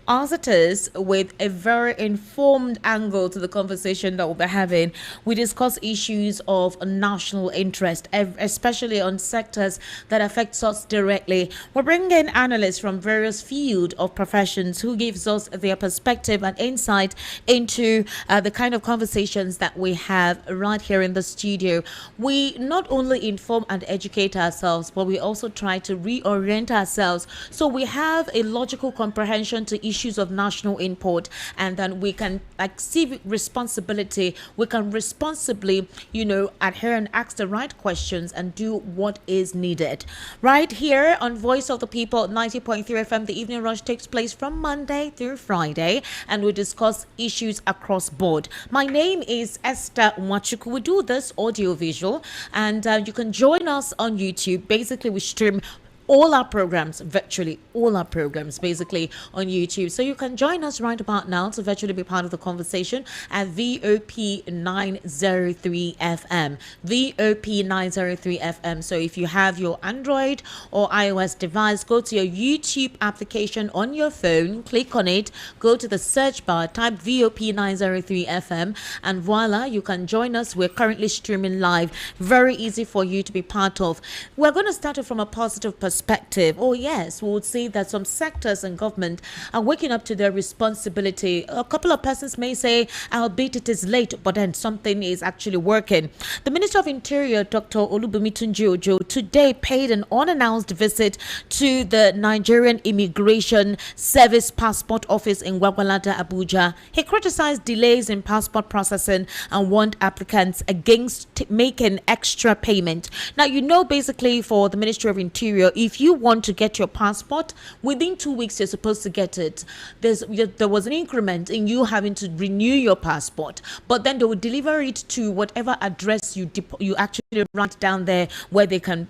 as it is, with a very informed angle to the conversation that we'll be having. We discuss issues of national interest, especially on sectors that affect us directly. We're bringing in analysts from various fields of professions who gives us their perspective and insight into the kind of conversations that we have right here in the studio. We not only inform and educate ourselves, but we also try to reorient ourselves so we have a logical comprehension to issues of national import, and then we can civic responsibility. We can responsibly, adhere and ask the right questions and do what is needed. Right here on Voice of the People 90.3 FM, the Evening Rush takes place from Monday through Friday, and we discuss issues across board. My name is Esther Wachuku. We do this audio visual, and you can join us on YouTube. Basically, we stream all our programs, virtually all our programs, basically on YouTube. So you can join us right about now to virtually be part of the conversation at VOP 903 FM. VOP 903 FM. So if you have your Android or iOS device, go to your YouTube application on your phone, click on it, go to the search bar, type VOP 903 FM, and voila, you can join us. We're currently streaming live. Very easy for you to be part of. We're going to start it from a positive perspective. Oh yes, we would say that some sectors and government are waking up to their responsibility. A couple of persons may say, albeit it is late, but then something is actually working. The Minister of Interior, Dr. Olubunmi Tunji-Ojo, today paid an unannounced visit to the Nigerian Immigration Service Passport Office in Gwagwalada, Abuja. He criticized delays in passport processing and warned applicants against making extra payment. Now, basically for the Ministry of Interior, if you want to get your passport, within 2 weeks you're supposed to get it. There was an increment in you having to renew your passport, but then they will deliver it to whatever address you actually write down there, where they can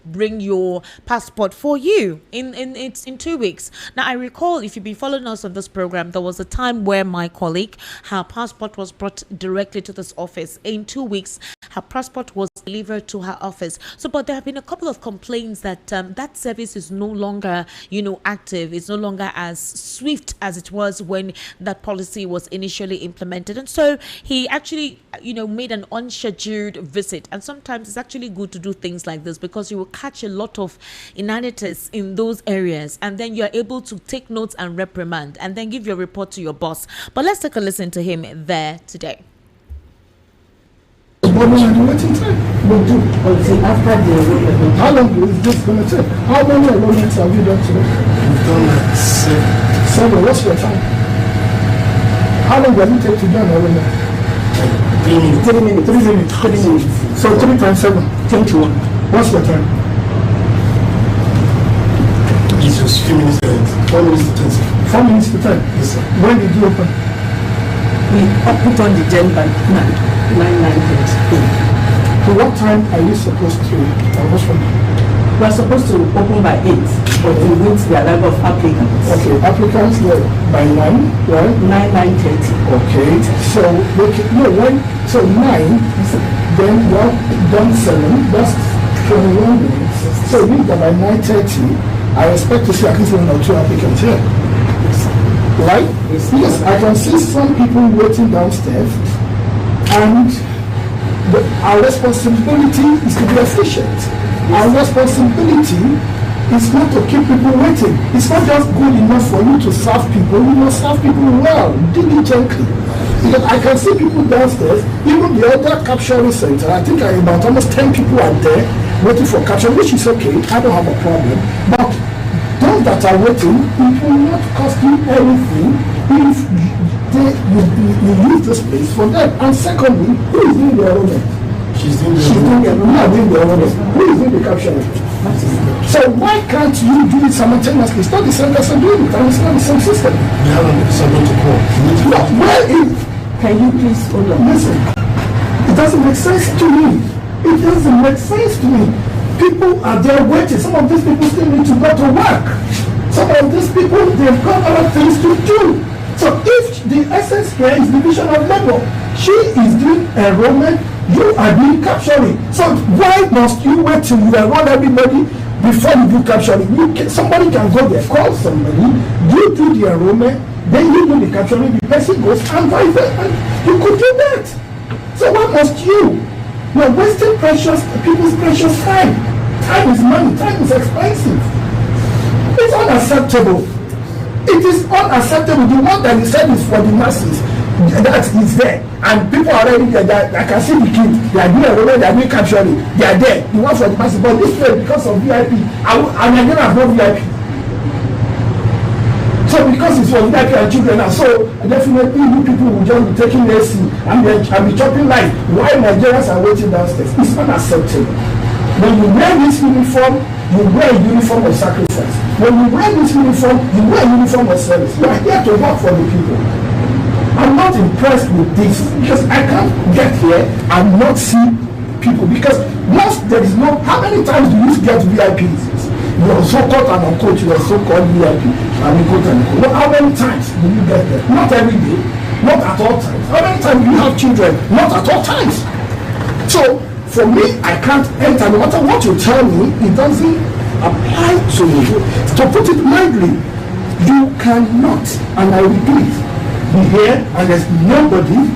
bring your passport for you in 2 weeks. Now, I recall, if you've been following us on this program, there was a time where my colleague, her passport was brought directly to this office. In 2 weeks, her passport was delivered to her office. So, but there have been a couple of complaints that that service is no longer, active. It's no longer as swift as it was when that policy was initially implemented. And so he actually, made an unscheduled visit. And sometimes it's actually good to do things like this, because you will catch a lot of inanities in those areas, and then you're able to take notes and reprimand, and then give your report to your boss. But let's take a listen to him there today. How long are you waiting time? We'll do after the how long is this going to take? How many enrollments have you done today? We've done like 7. What's your time? How long does it take to do an enrollment? 3 minutes. 3 minutes. 3 minutes. So 3 times 7. 21. What's your time? It's just 4 minutes to 10. 4 minutes to 10? Yes, sir. When did you open? We put on the gen by 9:30. To what time are you supposed to open? We are supposed to open by 8, but we wait the arrival of applicants. Okay, applicants by 9, right? 9:30. Okay, so so 9, then you have done 7, that's 21 minutes. So you that by 9:30, I expect to see at least 1 or 2 applicants here. Right? Yes, I can see some people waiting downstairs, and our responsibility is to be efficient. Our responsibility is not to keep people waiting. It's not just good enough for you to serve people. You must serve people well, diligently. Because I can see people downstairs, even the other capturing center. I think about almost 10 people are there waiting for capture, which is okay. I don't have a problem. But those that are waiting, it will not cost you anything if you use this place for them. And secondly, who is doing the enrollment? She's doing the enrollment. Who is doing the capturing? So why can't you do it simultaneously? It's not the same person doing it, and it's not the same system. We haven't someone to call. Can you please hold on? Listen, it doesn't make sense to me. It doesn't make sense to me. People are there waiting. Some of these people still need to go to work. Some of these people, they've got other things to do. So if the essence here is division of labor, she is doing enrollment, you are doing capturing. So why must you wait till you enroll everybody, before you do capturing. Somebody can go there, call somebody, you do the enrollment, then you do the capturing, the person goes and vice versa. You could do that. So why must you? You're wasting people's precious time. Time is money, time is expensive. It's unacceptable. It is unacceptable. The one that you said is for the masses, that is there, and people are already there. I can see the kids. They are doing enrollment, they are doing capturing. They are there. The one for the masses, but this way because of VIP, and I don't have no VIP. So because it's for VIP and children now, so definitely you people will just be taking AC and be chopping life while Nigerians are waiting downstairs. It's unacceptable. When you wear this uniform, you wear a uniform of sacrifice. When you wear this uniform, you wear a uniform of service. You are here to work for the people. I'm not impressed with this because I can't get here and not see people, because once there is no, how many times do you get VIPs? You are so-called and unquote, you are so-called VIP, and unquote and unquote. How many times do you get there? Not every day, not at all times. How many times do you have children? Not at all times. So for me, I can't enter. No matter what you tell me, it doesn't apply to me. To put it mildly, you cannot, and I repeat, be here and there's nobody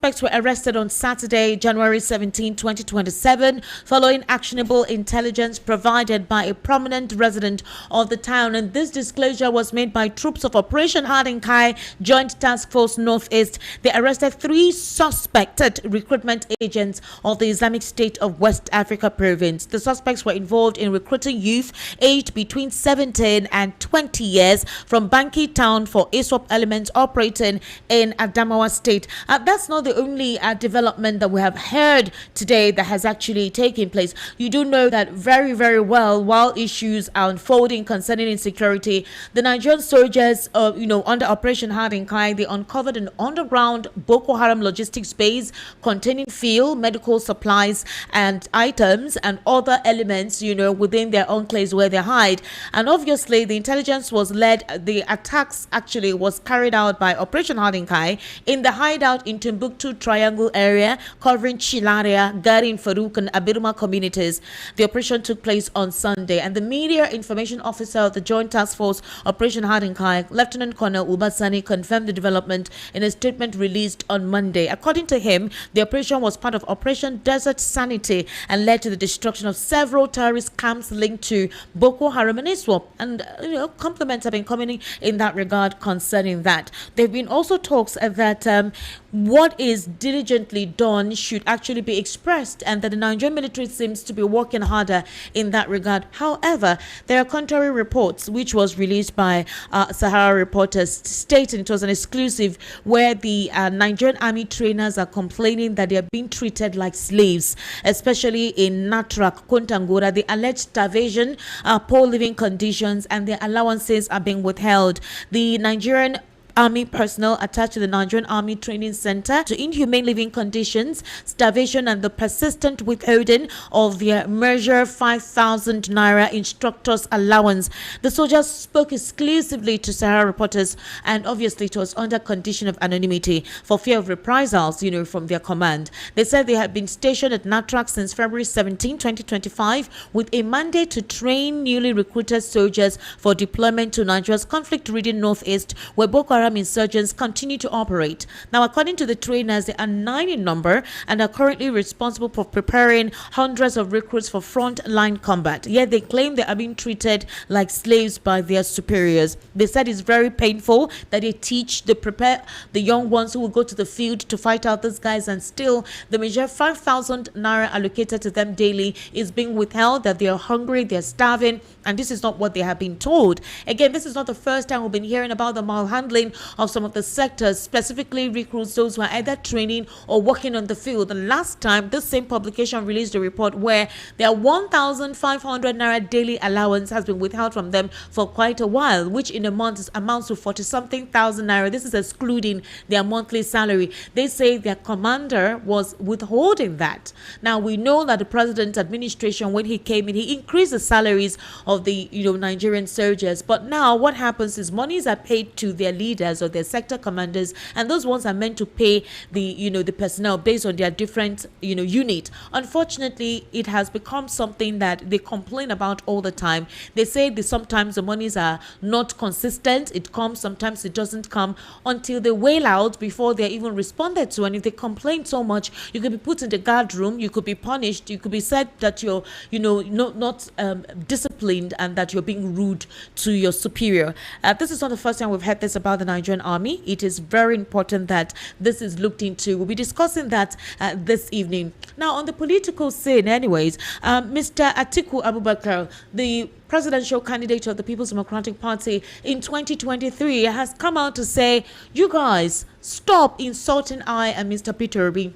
Suspects were arrested on Saturday, January 17, 2027, following actionable intelligence provided by a prominent resident of the town. And this disclosure was made by troops of Operation Hadinkai Joint Task Force Northeast. They arrested 3 suspected recruitment agents of the Islamic State of West Africa province. The suspects were involved in recruiting youth aged between 17 and 20 years from Banki town for ISWAP elements operating in Adamawa State. That's not the only development that we have heard today that has actually taken place. You do know that very, very well, while issues are unfolding concerning insecurity, the Nigerian soldiers, under Operation Hadinkai, they uncovered an underground Boko Haram logistics base containing fuel, medical supplies, and items and other elements, within their enclaves where they hide. And obviously, the intelligence was led. The attacks actually was carried out by Operation Hadinkai in the hideout in Timbuktu Triangle area covering Chilaria, Garin, Farouk, and Abirma communities. The operation took place on Sunday, and the media information officer of the Joint Task Force Operation Hadinkai, Lieutenant Colonel Ubasani, confirmed the development in a statement released on Monday. According to him, the operation was part of Operation Desert Sanity and led to the destruction of several terrorist camps linked to Boko Haram and ISWAP. And compliments have been coming in that regard concerning that. There have been also talks that what is is diligently done should actually be expressed, and that the Nigerian military seems to be working harder in that regard. However, there are contrary reports, which was released by Sahara Reporters, stating it was an exclusive, where the Nigerian army trainers are complaining that they are being treated like slaves, especially in Natrak, Kontangora. The alleged starvation, poor living conditions, and their allowances are being withheld. The Nigerian Army personnel attached to the Nigerian Army Training Center to inhumane living conditions, starvation, and the persistent withholding of their measure 5,000 naira instructors allowance. The soldiers spoke exclusively to Sahara Reporters, and obviously it was under condition of anonymity for fear of reprisals, from their command. They said they had been stationed at Natrak since February 17, 2025, with a mandate to train newly recruited soldiers for deployment to Nigeria's conflict-ridden northeast, where Boko Haram insurgents continue to operate. Now, according to the trainers, they are 9 in number and are currently responsible for preparing hundreds of recruits for front-line combat. Yet they claim they are being treated like slaves by their superiors. They said it's very painful that they prepare the young ones who will go to the field to fight out these guys, and still the measure 5,000 naira allocated to them daily is being withheld, that they are hungry, they're starving, and this is not what they have been told. Again, this is not the first time we've been hearing about the malhandling of some of the sectors, specifically recruits, those who are either training or working on the field. The last time, this same publication released a report where their 1,500 naira daily allowance has been withheld from them for quite a while, which in a month amounts to 40-something thousand naira. This is excluding their monthly salary. They say their commander was withholding that. Now, we know that the president's administration, when he came in, he increased the salaries of the Nigerian soldiers. But now what happens is monies are paid to their leaders or their sector commanders, and those ones are meant to pay the personnel based on their different unit. Unfortunately, it has become something that they complain about all the time. They say that sometimes the monies are not consistent. It comes, sometimes it doesn't come, until they wail out before they're even responded to. And if they complain so much, you could be put in the guard room, you could be punished, you could be said that you're not disciplined, and that you're being rude to your superior. This is not the first time we've heard this about the Nigerian army. It is very important that this is looked into. We'll be discussing that this evening. Now, on the political scene anyways, Mr. Atiku Abubakar, the presidential candidate of the People's Democratic Party in 2023, has come out to say, you guys, stop insulting I and Mr. Peter Obi.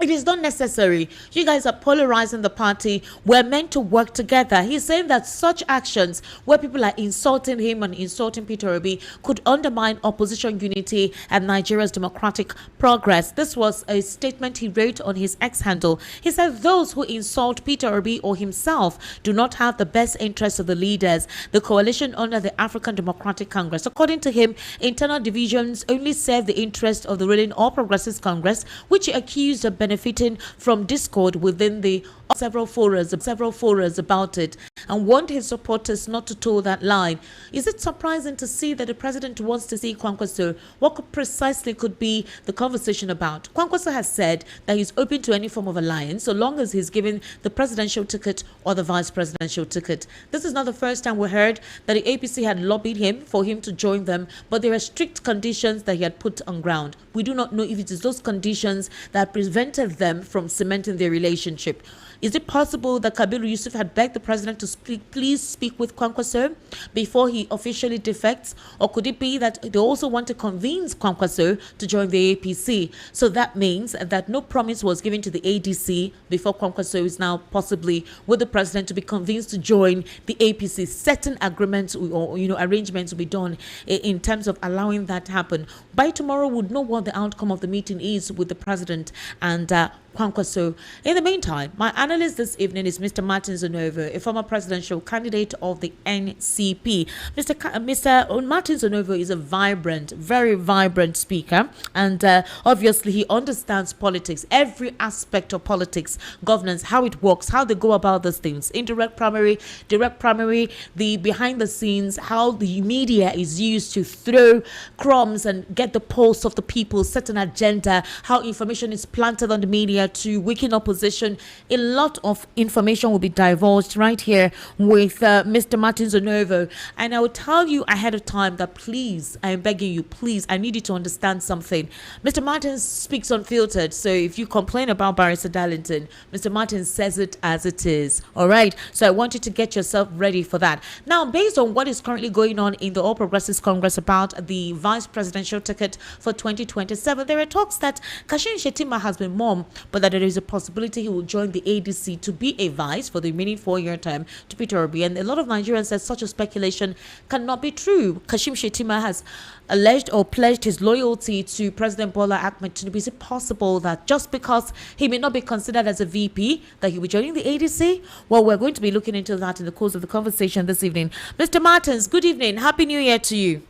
It is not necessary. You guys are polarizing the party. We're meant to work together. He's saying that such actions where people are insulting him and insulting Peter Obi could undermine opposition unity and Nigeria's democratic progress. This was a statement he wrote on his X handle. He said those who insult Peter Obi or himself do not have the best interests of the leaders, the coalition under the African Democratic Congress. According to him, internal divisions only serve the interest of the ruling All Progressives Congress, which he accused of benefiting from discord within the several forums about it, and warned his supporters not to toe that line. Is it surprising to see that the president wants to see Kwankwaso? What precisely could be the conversation about? Kwankwaso has said that he's open to any form of alliance so long as he's given the presidential ticket or the vice presidential ticket. This is not the first time we heard that the APC had lobbied him for him to join them, but there are strict conditions that he had put on ground. We do not know if it is those conditions that prevented them from cementing their relationship. Is it possible that Kabiru Yusuf had begged the president to please speak with Kwankwaso before he officially defects? Or could it be that they also want to convince Kwankwaso to join the APC? So that means that no promise was given to the ADC before Kwankwaso is now possibly with the president to be convinced to join the APC. Certain agreements or arrangements will be done in terms of allowing that to happen. By tomorrow, we'll know what the outcome of the meeting is with the president and Kwankwaso. In the meantime, my analyst this evening is Mr. Martin Zonovo, a former presidential candidate of the NCP. Mr. Martin Zonovo is a very vibrant speaker, and obviously he understands politics, every aspect of politics, governance, how it works, how they go about these things, indirect primary, direct primary, the behind the scenes, how the media is used to throw crumbs and get the pulse of the people, set an agenda, how information is planted on the media to weaken opposition. A lot lot of information will be divulged right here with Mr. Martin Zonovo. And I will tell you ahead of time that please, I am begging you, please, I need you to understand something. Mr. Martin speaks unfiltered. So if you complain about Barrister Darlington, Mr. Martin says it as it is. All right. So I want you to get yourself ready for that. Now, based on what is currently going on in the All Progressives Congress about the vice presidential ticket for 2027, there are talks that Kashim Shettima has been mum, but that there is a possibility he will join the ADC to be a vice for the remaining 4-year term to Peter Obi. And a lot of Nigerians said such a speculation cannot be true. Kashim Shettima has alleged or pledged his loyalty to President Bola Ahmed Tinubu. Is it possible that just because he may not be considered as a VP, that he will be joining the ADC? Well, we're going to be looking into that in the course of the conversation this evening. Mr. Martins, good evening. Happy New Year to you.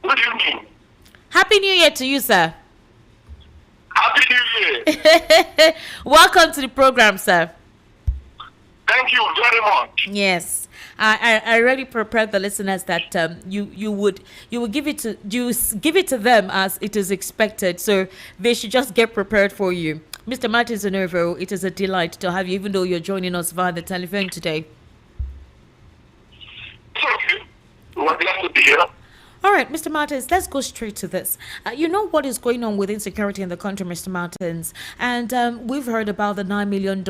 Good evening. Happy New Year to you, sir. Happy New Year. Welcome to the program, sir. Thank you very much. Yes, I already prepared the listeners that you would give it to them as it is expected, so they should just get prepared for you. Mr. Martin Zonovo, it is a delight to have you, even though you're joining us via the telephone today. Thank you. We're glad to be here. All right, Mr. Martins, let's go straight to this. You know what is going on with insecurity in the country, Mr. Martins, and we've heard about the $9 million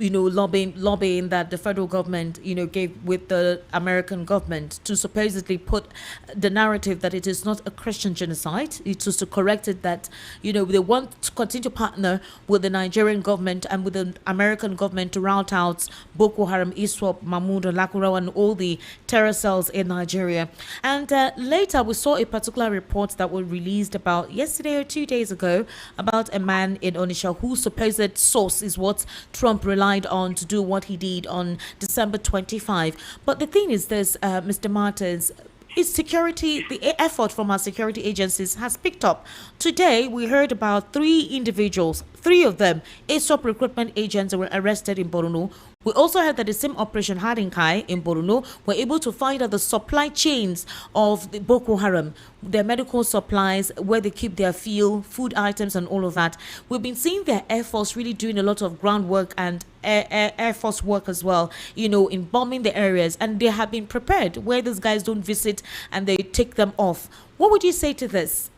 lobbying that the federal government, gave with the American government to supposedly put the narrative that it is not a Christian genocide. It was to correct it that, they want to continue to partner with the Nigerian government and with the American government to rout out Boko Haram, ISWAP, Mahmoud, Lakurawa, and all the terror cells in Nigeria. And later we saw a particular report that was released about yesterday or 2 days ago about a man in Onitsha whose supposed source is what Trump relied on to do what he did on December 25. But the thing is this, Mr. Martins, is security, the effort from our security agencies has picked up. Today, we heard about 3 individuals, 3 of them, ASOP recruitment agents were arrested in Borno. We also heard that the same operation Hadinkai in Borno were able to find out the supply chains of the Boko Haram, their medical supplies, where they keep their fuel, food items, and all of that. We've been seeing their Air Force really doing a lot of groundwork and Air Force work as well, in bombing the areas. And they have been prepared where these guys don't visit and they take them off. What would you say to this?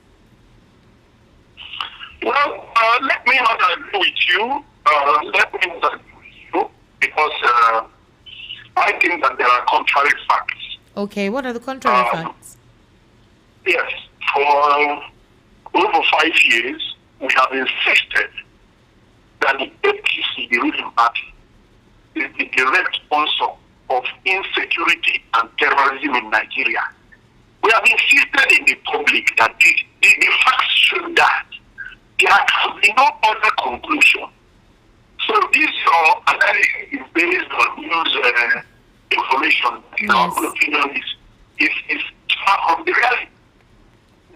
Well, let me not agree with you. Let me not agree with you because I think that there are contrary facts. Okay, what are the contrary facts? Yes, for over 5 years, we have insisted that the ADC, the ruling party, is the direct sponsor of insecurity and terrorism in Nigeria. We have insisted in the public that the facts show that there can be no other conclusion. So this analysis is based on news information. Our opinion is far from the reality.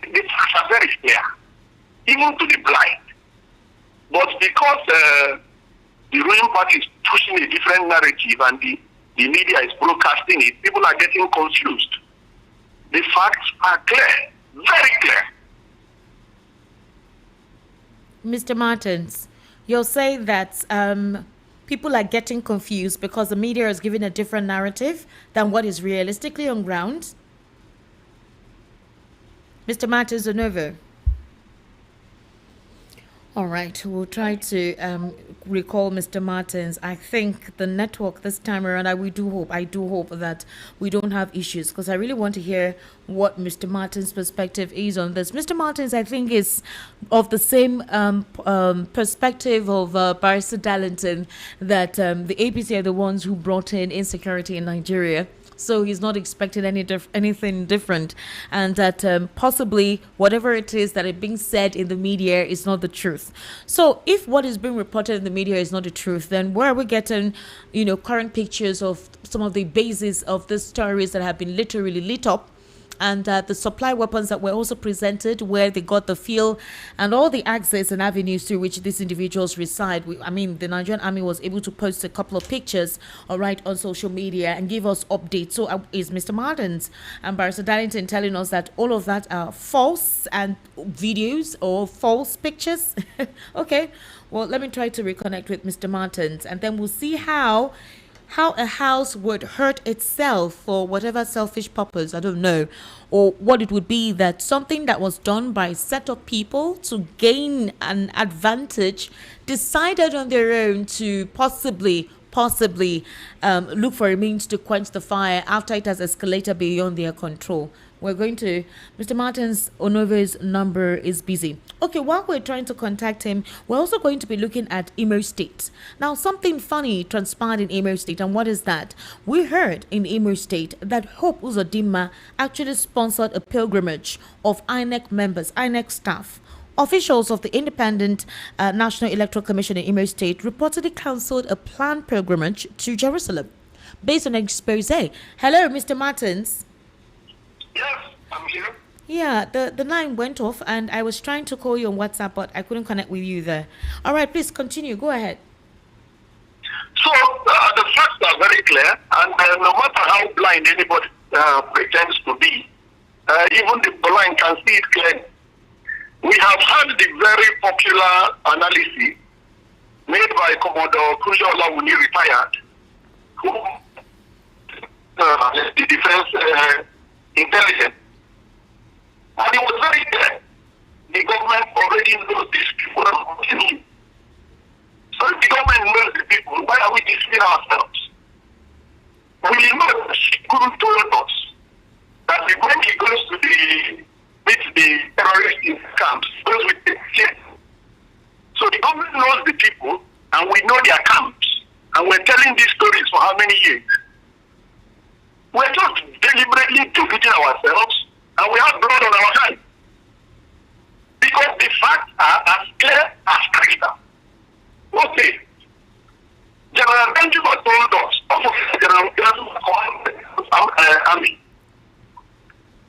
The facts are very clear, even to the blind. But because the ruling party is pushing a different narrative and the media is broadcasting it, people are getting confused. The facts are clear, very clear. Mr. Martins, you're saying that people are getting confused because the media is giving a different narrative than what is realistically on ground? Mr. Martins Zonovo. All right, we'll try to recall Mr. Martins. I think the network this time around, I do hope that we don't have issues, because I really want to hear what Mr. Martins' perspective is on this. Mr. Martins, I think, is of the same perspective of Barrister Darlington, that the APC are the ones who brought in insecurity in Nigeria. So he's not expecting anything different, and that possibly whatever it is that is being said in the media is not the truth. So if what is being reported in the media is not the truth, then where are we getting, current pictures of some of the bases of these stories that have been literally lit up and the supply weapons that were also presented, where they got the feel and all the access and avenues through which these individuals reside. The Nigerian Army was able to post a couple of pictures, all right, on social media and give us updates. So is Mr. Martins and Barrister Darlington telling us that all of that are false and videos or false pictures? Okay, well, let me try to reconnect with Mr. Martins, and then we'll see how a house would hurt itself for whatever selfish purpose, I don't know, or what it would be that something that was done by a set of people to gain an advantage decided on their own to possibly look for a means to quench the fire after it has escalated beyond their control. We're going to, Mr. Martins Onove's number is busy. Okay, while we're trying to contact him, we're also going to be looking at Imo State. Now, something funny transpired in Imo State, and what is that? We heard in Imo State that Hope Uzodinma actually sponsored a pilgrimage of INEC members, INEC staff. Officials of the Independent National Electoral Commission in Imo State reportedly cancelled a planned pilgrimage to Jerusalem based on an expose. Hello, Mr. Martins. Yes, I'm here. Yeah, the line went off and I was trying to call you on WhatsApp, but I couldn't connect with you there. All right, please continue. Go ahead. So the facts are very clear, and no matter how blind anybody pretends to be, even the blind can see it clearly. We have had the very popular analysis made by Commodore Kunle Olawuni, retired, who the defense intelligence. And it was very clear. The government already knows these people are watching. So if the government knows the people, why are we deceiving ourselves? We know that she couldn't told us that when he goes to meet the terrorists in camps, he goes with the kids. So the government knows the people, and we know their camps. And we're telling these stories for how many years? We're just deliberately defeating ourselves, and we have blood on our hands. Because the facts are as clear as crystal. Okay. General Benjamin told us, General Army,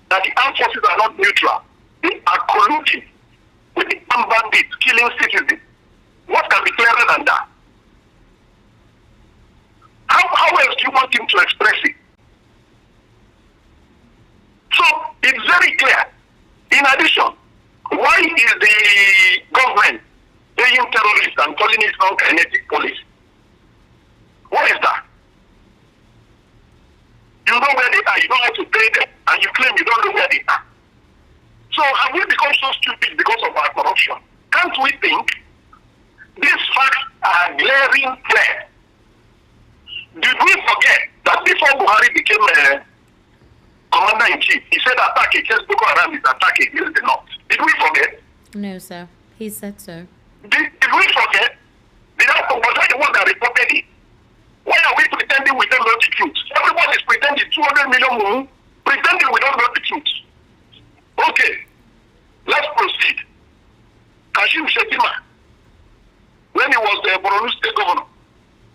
that the armed forces are not neutral. They are colluding with the armed bandits, killing citizens. What can be clearer than that? How else do you want him to express it? So it's very clear. In addition, why is the government paying terrorists and calling it non-kinetic police? What is that? You know where they are, you don't have to pay them, and you claim you don't know where they are. So have we become so stupid because of our corruption? Can't we think these facts are glaring clear? Did we forget that before Buhari became Commander-in-Chief, he said attack against Boko Haram is attack against the North? Did we forget? No, sir. He said so. Did we forget? Was I the one that reported it? Why are we pretending we don't know the truth? Everyone is pretending 200 million more, pretending we don't know the truth. Okay, let's proceed. Kashim Shettima, when he was the Borno State governor,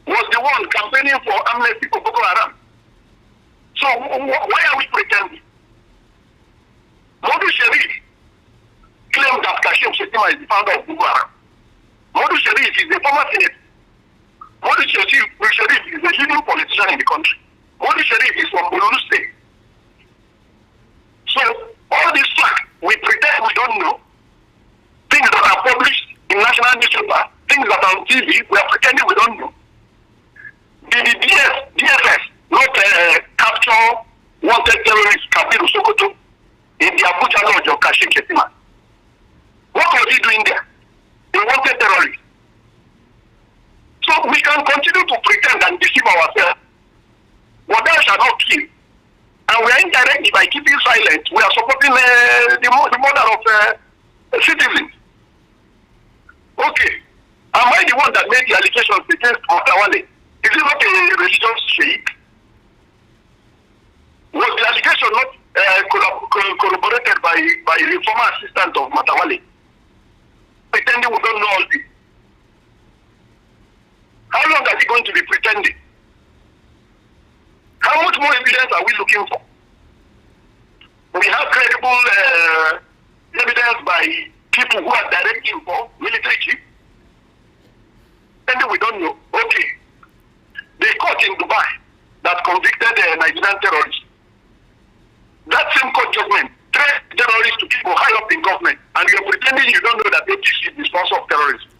was the one campaigning for amnesty for Boko Haram. So why are we pretending? Modu Sharif claimed that Kashim Shettima is the founder of Boko Haram. Modu Sharif is the former senator. Modu Sharif is a leading politician in the country. Modu Sharif is from Borno State. So all these facts, we pretend we don't know. Things that are published in national newspaper, things that are on TV, we are pretending we don't know. The DFS not capture wanted terrorist Kabiru Sokoto in the Abuja lodge of Kashim Shettima. What was he doing there? He wanted terrorists. So we can continue to pretend and deceive ourselves. What thou shall not kill. And we are indirectly, by keeping silent, we are supporting the murder of citizens. Okay. Am I the one that made the allegations against Matawale? Is it not a religious sheikh? Was the allegation not corroborated by the former assistant of Matawale? Pretending we don't know all this. How long are we going to be pretending? How much more evidence are we looking for? We have credible evidence by people who are directly involved, military chief. And then we don't know. Okay. The court in Dubai that convicted Nigerian terrorists. That same court judgment threat terrorists to people high up in government, and you're pretending you don't know that ADC is the sponsor of terrorism.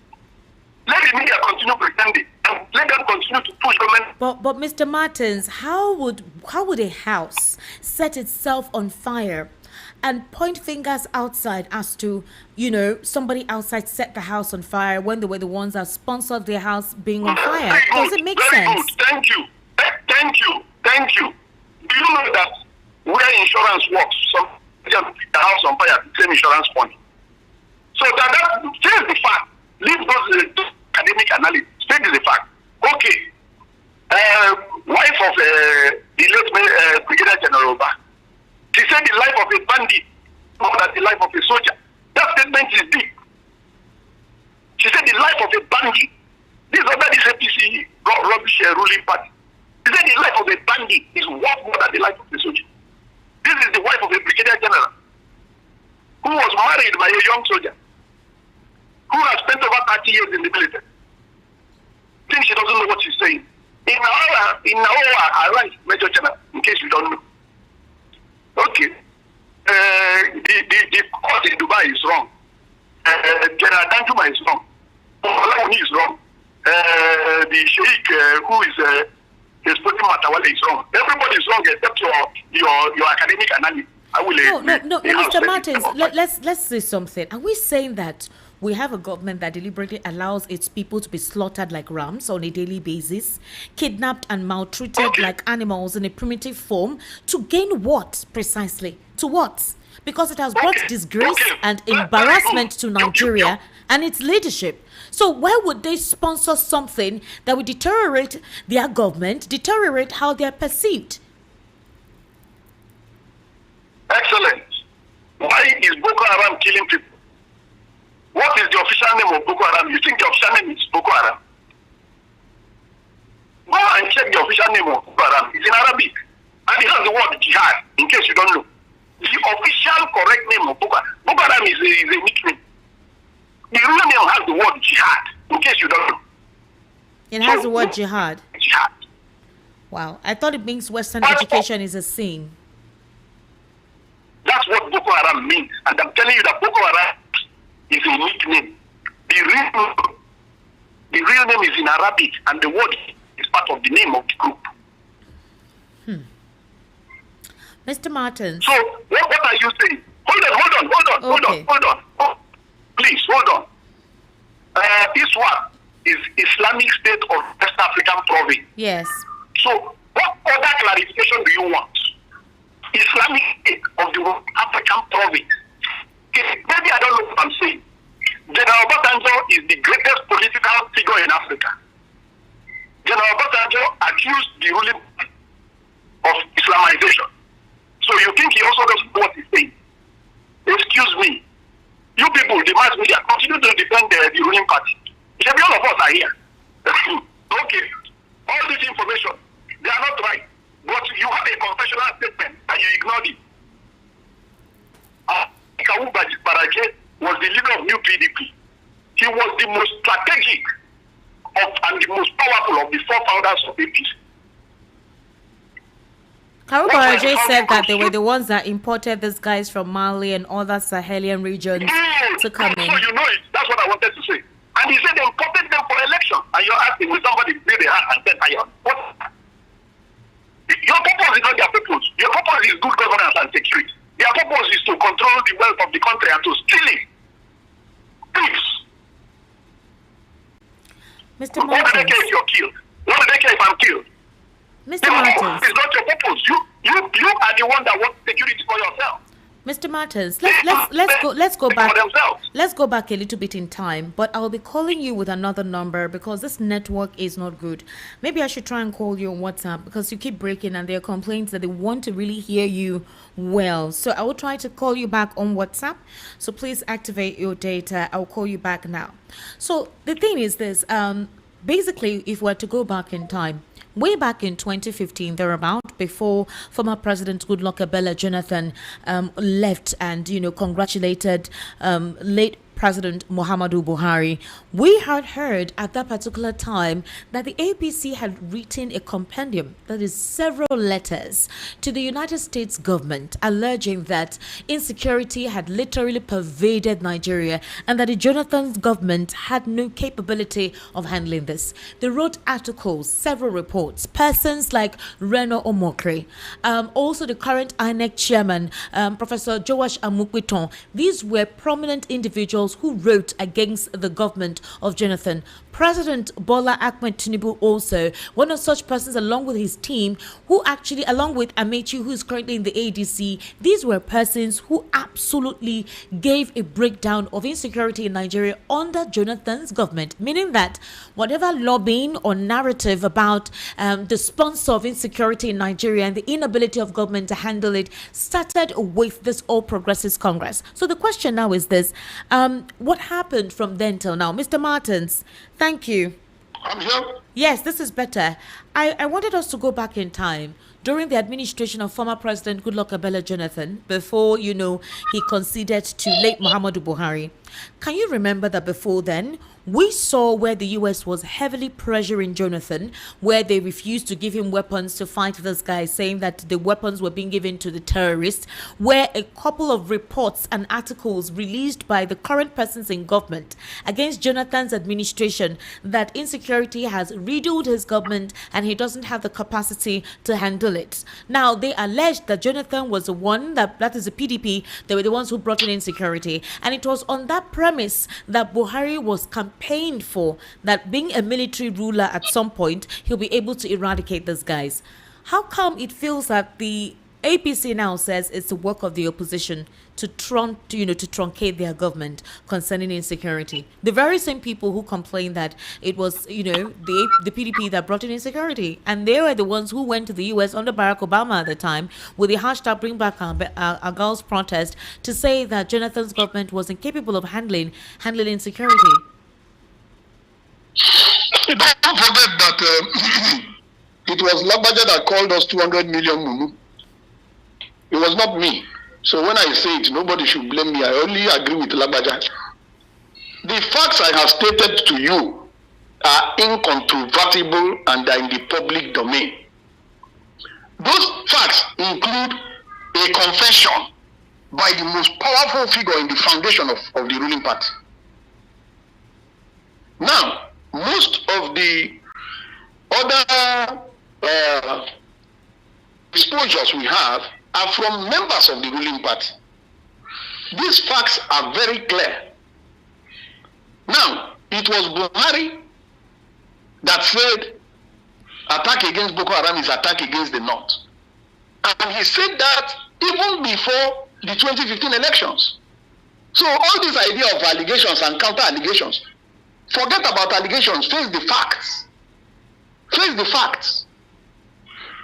Let the media continue pretending, and let them continue to push government. But Mr. Martins, how would a house set itself on fire and point fingers outside as to, somebody outside set the house on fire when they were the ones that sponsored their house being on fire? Does it make sense? Good. Thank you. Thank you. Do you know that where insurance works, some the house on fire, the same insurance point. So that change the fact. Leave those academic analysis. State is the fact. Okay. Wife of the late Brigadier General Oba. She said the life of a bandit more than the life of a soldier. That statement is deep. She said the life of a bandit. This is under this APC rubbish ruling party. She said the life of a bandit is worth more than the life of a soldier. This is the wife of a brigadier general who was married by a young soldier who has spent over 30 years in the military. I think she doesn't know what she's saying. In our right, Major General, in case you don't know. Okay. The court in Dubai is wrong. General Danjuma is wrong. Olawuni is wrong. The Sheikh who is Shettima Matawale is wrong. Everybody is wrong except your academic analysis. I will. No, Mr. Martins, let's say something. Are we saying that we have a government that deliberately allows its people to be slaughtered like rams on a daily basis, kidnapped and maltreated like animals in a primitive form, to gain what precisely? To what? Because it has brought disgrace and embarrassment to Nigeria and its leadership. So why would they sponsor something that would deteriorate their government, deteriorate how they are perceived? Excellent. Why is Boko Haram killing people? What is the official name of Boko Haram? You think the official name is Boko Haram? Go and check the official name of Boko Haram. It's in Arabic. And it has the word jihad, in case you don't know. The official correct name of Boko Haram is a nickname. The real name has the word jihad, in case you don't know. It has the word jihad. Jihad. Wow. I thought it means Western education is a sin. That's what Boko Haram means. And I'm telling you that Boko Haram is a nickname. The real name is in Arabic, and the word is part of the name of the group. Mr. Martins. So, what are you saying? Hold on. Oh, please, hold on. This one is Islamic State of West African province. Yes. So, what other clarification do you want? Islamic State of the West African province. Okay, maybe I don't know what I'm saying. General Obasanjo is the greatest political figure in Africa. General Obasanjo accused the ruling of Islamization. So you think he also doesn't know what he's saying? Excuse me. You people, the mass media, continue to defend the ruling party. Maybe all of us are here. Okay. All this information, they are not right. But you have a confessional statement and you ignored it. Kawu Baraje was the leader of New PDP. He was the most strategic and the most powerful of the four founders of APC. Kawu Baraje said that they were the ones that imported these guys from Mali and other Sahelian regions to come in. So you know it. That's what I wanted to say. And he said they imported them for election. And you're asking, will somebody build a hand and say, what? Your purpose is not their purpose. Your purpose is good governance and security. Their purpose is to control the wealth of the country and to steal it. Please. Mr. Martins. What do they care if you're killed? What do they care if I'm killed? Mr. Martins. It's not your purpose. You are the one that wants security for yourself. Mr. Martins, let's go back. Let's go back a little bit in time, but I'll be calling you with another number because this network is not good. Maybe I should try and call you on WhatsApp because you keep breaking and there are complaints that they want to really hear you well. So I will try to call you back on WhatsApp. So please activate your data. I'll call you back now. So the thing is this, basically, if we're to go back in time, way back in 2015, thereabout, before former President Goodluck Ebele Jonathan left and, congratulated late President Muhammadu Buhari, we had heard at that particular time that the APC had written a compendium, that is several letters, to the United States government alleging that insecurity had literally pervaded Nigeria and that the Jonathan government had no capability of handling this. They wrote articles, several reports, persons like Reno Omokri, also the current INEC chairman, Professor Joash Amukwiton. These were prominent individuals who wrote against the government of Jonathan. President Bola Ahmed Tinubu also, one of such persons along with his team, who actually, along with Amechi, who is currently in the ADC, these were persons who absolutely gave a breakdown of insecurity in Nigeria under Jonathan's government, meaning that whatever lobbying or narrative about the sponsor of insecurity in Nigeria and the inability of government to handle it started with this All Progressives Congress. So the question now is this, what happened from then till now? Mr. Martins, thank you. I'm here. Yes, this is better. I wanted us to go back in time during the administration of former President Goodluck Ebele Jonathan, before, he conceded to late Muhammadu Buhari. Can you remember that before then, we saw where the U.S. was heavily pressuring Jonathan, where they refused to give him weapons to fight this guy, saying that the weapons were being given to the terrorists, where a couple of reports and articles released by the current persons in government against Jonathan's administration that insecurity has riddled his government and he doesn't have the capacity to handle it. Now, they alleged that Jonathan was the one, that is the PDP, they were the ones who brought in insecurity. And it was on that premise that Buhari was campaigned for, that being a military ruler at some point, he'll be able to eradicate these guys. How come it feels that the APC now says it's the work of the opposition to truncate their government concerning insecurity? The very same people who complain that it was, the PDP that brought in insecurity, and they were the ones who went to the US under Barack Obama at the time with the hashtag Bring Back Our Girls protest to say that Jonathan's government was incapable of handling insecurity. Don't forget that it was Lagbaja that called us 200 million mumu. It was not me. So when I say it, nobody should blame me. I only agree with Lagbaja. The facts I have stated to you are incontrovertible and are in the public domain. Those facts include a confession by the most powerful figure in the foundation of the ruling party. Now, most of the other exposures we have are from members of the ruling party. These facts are very clear. Now, it was Buhari that said attack against Boko Haram is attack against the North. And he said that even before the 2015 elections. So all this idea of allegations and counter-allegations, forget about allegations, face the facts. Face the facts.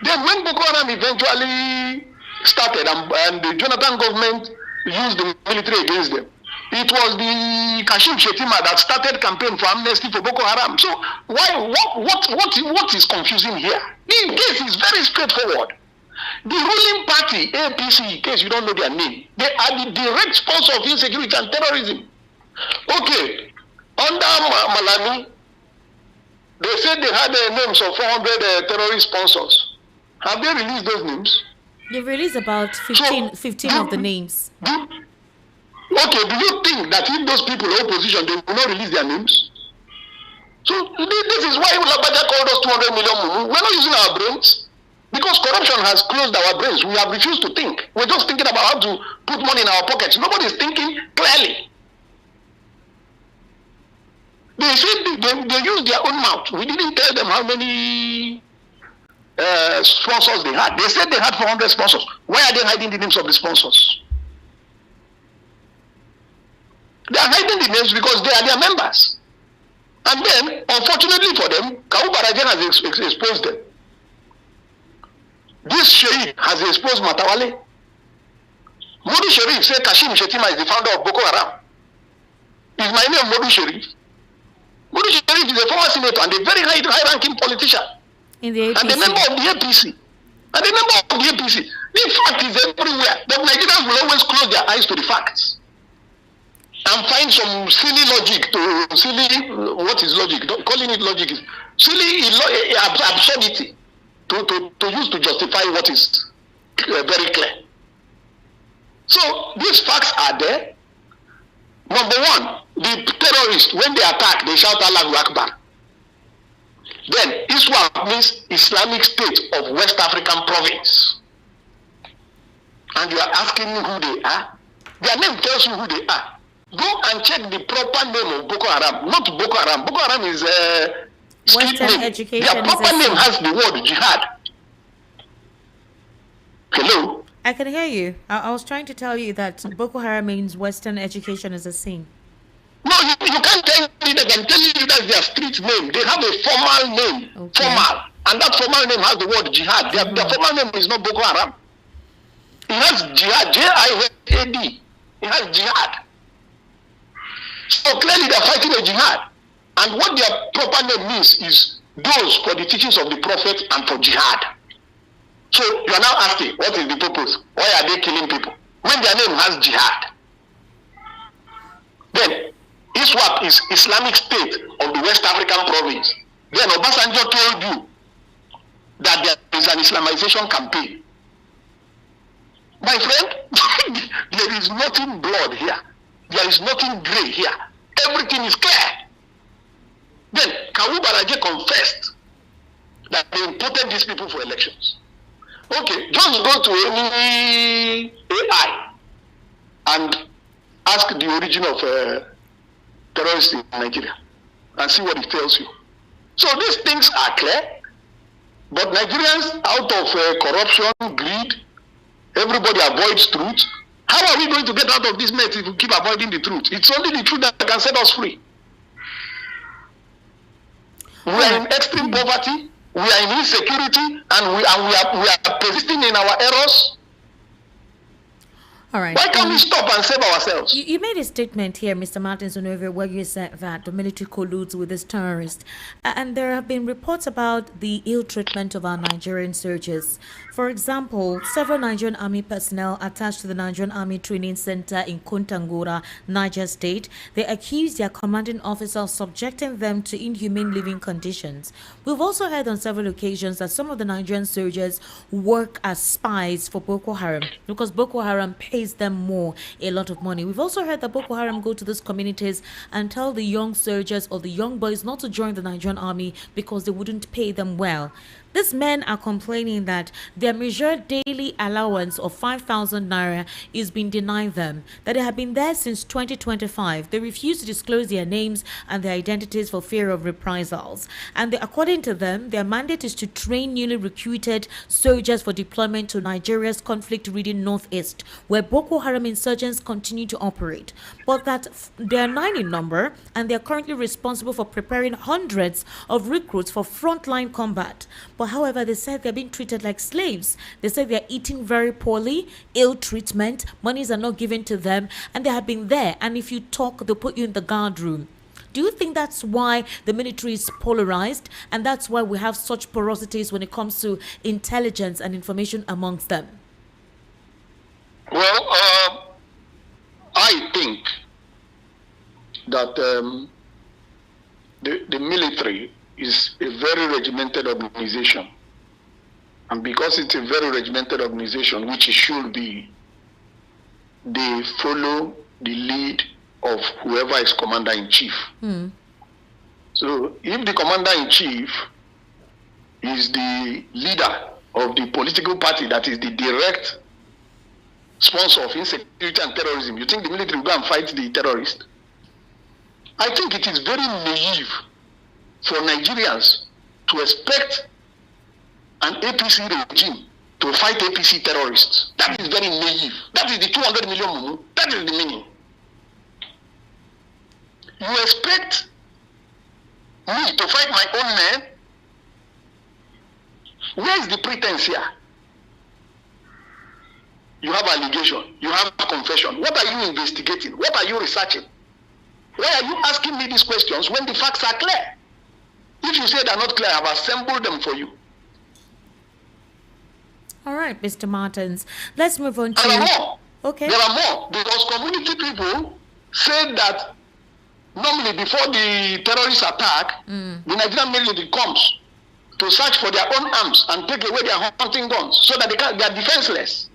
Then when Boko Haram eventually started and the Jonathan government used the military against them, it was the Shettima that started campaign for amnesty for Boko Haram. So what is confusing here? The case is very straightforward. The ruling party, APC, in case you don't know their name, they are the direct sponsor of insecurity and terrorism. Okay, under Malami, they said they had the names of 400 terrorist sponsors. Have they released those names? They've released about 15 of the names. Okay, do you think that if those people are opposition, they will not release their names? So this is why Lagbaja called us 200 million. We're not using our brains because corruption has closed our brains. We have refused to think. We're just thinking about how to put money in our pockets. Nobody's thinking clearly. They said they used their own mouth. We didn't tell them how many sponsors they had. They said they had 400 sponsors. Why are they hiding the names of the sponsors? They are hiding the names because they are their members. And then, unfortunately for them, Kawu Barajan has exposed them. This Sheikh has exposed Matawale. Modu Sharif said Shettima is the founder of Boko Haram. Is my name Modu Sharif? Modu Sharif is a former senator and a very high-ranking politician. In the and the APC. member of the APC. And the member of the APC. The fact is everywhere. But Nigerians will always close their eyes to the facts and find some silly logic what is logic? Calling it logic is silly absurdity to use to justify what is very clear. So these facts are there. Number one, the terrorists, when they attack, they shout Allahu Akbar. Then ISWAP means Islamic State of West African Province. And you are asking me who they are? Their name tells you who they are. Go and check the proper name of Boko Haram. Not Boko Haram. Boko Haram is Western name. education. Their proper name has the word jihad. Hello? I can hear you. I was trying to tell you that Boko Haram means Western education is a sin. No, you can't tell me that. I'm telling you that's their street name. They have a formal name. Okay. Formal. And that formal name has the word jihad. Their formal name is not Boko Haram. It has jihad. J-I-H-A-D. It has jihad. So clearly they're fighting a jihad. And what their proper name means is those for the teachings of the Prophet and for jihad. So you are now asking, what is the purpose? Why are they killing people? When their name has jihad. Then, ISWAP is Islamic State of the West African Province. Then Obasanjo told you that there is an Islamization campaign. My friend, there is nothing blood here. There is nothing gray here. Everything is clear. Then Kawu Baraje confessed that they imported these people for elections. Okay, just go to any AI and ask the origin of terrorists in Nigeria and see what it tells you. So these things are clear, but Nigerians, out of corruption, greed, everybody avoids truth. How are we going to get out of this mess if we keep avoiding the truth? It's only the truth that can set us free. We are in extreme poverty, we are in insecurity, and we are persisting in our errors. All right. Why can't we stop and save ourselves? You made a statement here, Mr. Martins Onove, where you said that the military colludes with this terrorist. And there have been reports about the ill treatment of our Nigerian soldiers. For example, several Nigerian Army personnel attached to the Nigerian Army Training Center in Kontangora, Niger State, they accused their commanding officer of subjecting them to inhumane living conditions. We've also heard on several occasions that some of the Nigerian soldiers work as spies for Boko Haram because Boko Haram pays them more, a lot of money. We've also heard that Boko Haram go to these communities and tell the young soldiers or the young boys not to join the Nigerian army because they wouldn't pay them well. These men are complaining that their measured daily allowance of 5,000 naira is being denied them, that they have been there since 2025. They refuse to disclose their names and their identities for fear of reprisals. And according to them, their mandate is to train newly recruited soldiers for deployment to Nigeria's conflict-ridden northeast, where Boko Haram insurgents continue to operate. But that they are 9 in number, and they are currently responsible for preparing hundreds of recruits for frontline combat. But however, they said they're being treated like slaves. They said they're eating very poorly, ill treatment, monies are not given to them, and they have been there. And if you talk, they'll put you in the guard room. Do you think that's why the military is polarized, and that's why we have such porosities when it comes to intelligence and information amongst them? Well, I think that the military is a very regimented organization. And because it's a very regimented organization, which it should be, they follow the lead of whoever is commander-in-chief. So if the commander-in-chief is the leader of the political party that is the direct sponsor of insecurity and terrorism, you think the military will go and fight the terrorist? I think it is very naive for Nigerians to expect an APC regime to fight APC terrorists. That is very naive. That is the 200 million mumu. That is the meaning. You expect me to fight my own men? Where is the pretense here? You have allegation. You have confession. What are you investigating? What are you researching? Why are you asking me these questions when the facts are clear? If you say they're not clear, I have assembled them for you. All right, Mr. Martins. Let's move on to... There are more. Okay. There are more, because community people said that normally before the terrorist attack, the Nigerian military comes to search for their own arms and take away their hunting guns so that they are defenseless.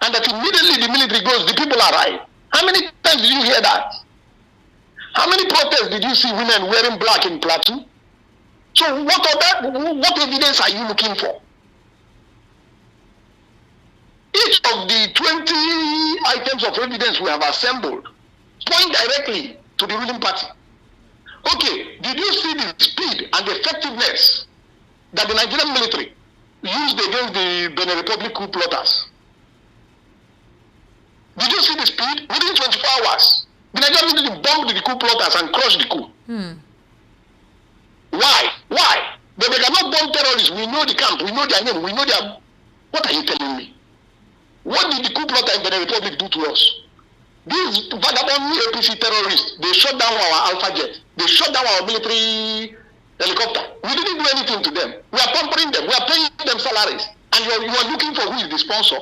And that immediately the military goes, the people arrive. How many times did you hear that? How many protests did you see women wearing black in Plateau? So what evidence are you looking for? Each of the 20 items of evidence we have assembled point directly to the ruling party. Okay, did you see the speed and the effectiveness that the Nigerian military used against the Benin Republic coup plotters? Did you see the speed? Within 24 hours, the Nigerian military bombed the coup plotters and crushed the coup. Why? Why? But they cannot bomb terrorists. We know the camp. We know their name. We know their... What are you telling me? What did the coup plotter in the Republic do to us? These vagabond APC terrorists, they shot down our Alpha jet. They shot down our military helicopter. We didn't do anything to them. We are pampering them. We are paying them salaries. And you are looking for who is the sponsor.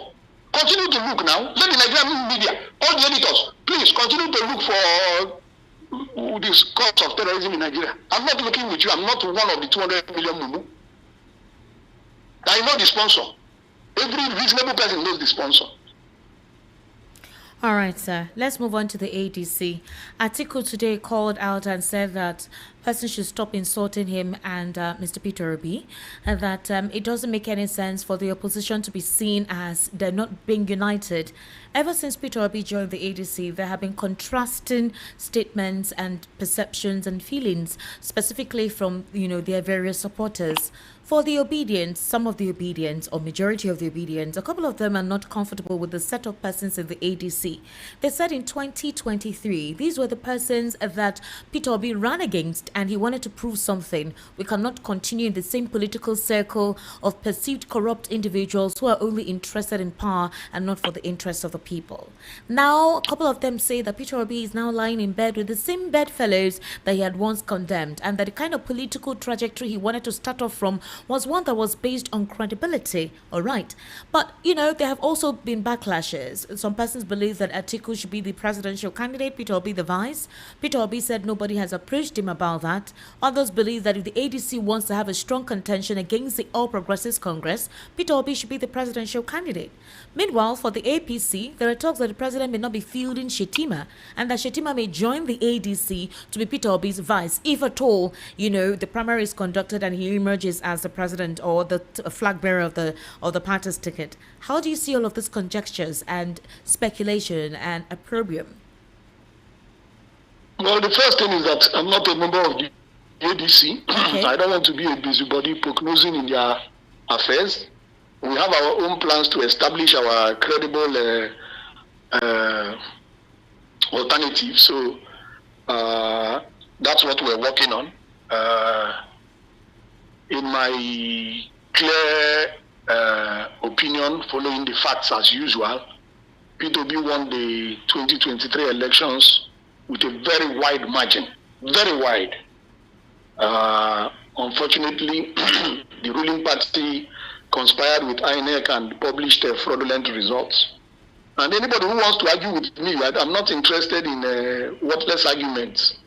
Continue to look now. Let the Nigerian media, all the editors, please continue to look for this cause of terrorism in Nigeria. I'm not looking with you. I'm not one of the 200 million mumu. I know the sponsor. Every reasonable person knows the sponsor. All right, sir. Let's move on to the ADC. Atiku today called out and said that persons should stop insulting him and Mr. Peter Obi, and that it doesn't make any sense for the opposition to be seen as they're not being united. Ever since Peter Obi joined the ADC, there have been contrasting statements and perceptions and feelings, specifically from their various supporters. For the obedience, some of the obedience, or majority of the obedience, a couple of them are not comfortable with the set of persons in the ADC. They said in 2023, these were the persons that Peter Obi ran against, and he wanted to prove something. We cannot continue in the same political circle of perceived corrupt individuals who are only interested in power and not for the interests of the people. Now, a couple of them say that Peter Obi is now lying in bed with the same bedfellows that he had once condemned, and that the kind of political trajectory he wanted to start off from was one that was based on credibility. All right. But, there have also been backlashes. Some persons believe that Atiku should be the presidential candidate, Peter Obi the vice. Peter Obi said nobody has approached him about that. Others believe that if the ADC wants to have a strong contention against the All Progressives Congress, Peter Obi should be the presidential candidate. Meanwhile, for the APC, there are talks that the president may not be fielding Shettima, and that Shettima may join the ADC to be Peter Obi's vice, if at all, the primary is conducted and he emerges as the president or the flag bearer of the party's ticket. How do you see all of these conjectures and speculation and opprobrium? Well, the first thing is that I'm not a member of the ADC. Okay. I don't want to be a busybody prognosing in their affairs. We have our own plans to establish our credible alternative. So that's what we're working on. In my clear opinion, following the facts as usual, P2B won the 2023 elections with a very wide margin, very wide. Unfortunately, the ruling party conspired with INEC and published fraudulent results. And anybody who wants to argue with me, I'm not interested in worthless arguments.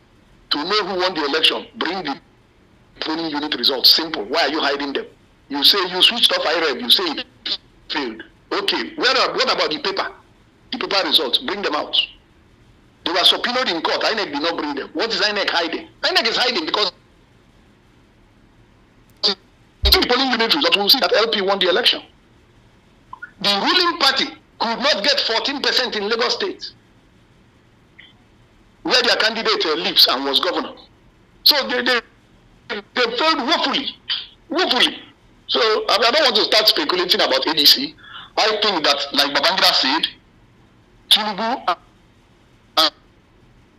To know who won the election, bring the polling unit results. Simple. Why are you hiding them? You say you switched off IREB, you say it failed. Okay, what about the paper? The paper results, bring them out. They were subpoenaed in court. INEC did not bring them. What is INEC hiding? INEC is hiding because the polling unit results will see that LP won the election. The ruling party could not get 14% in Lagos State, where their candidate lives and was governor. So they failed woefully. So I don't want to start speculating about ADC. I think that, like Babangida said, Tinubu and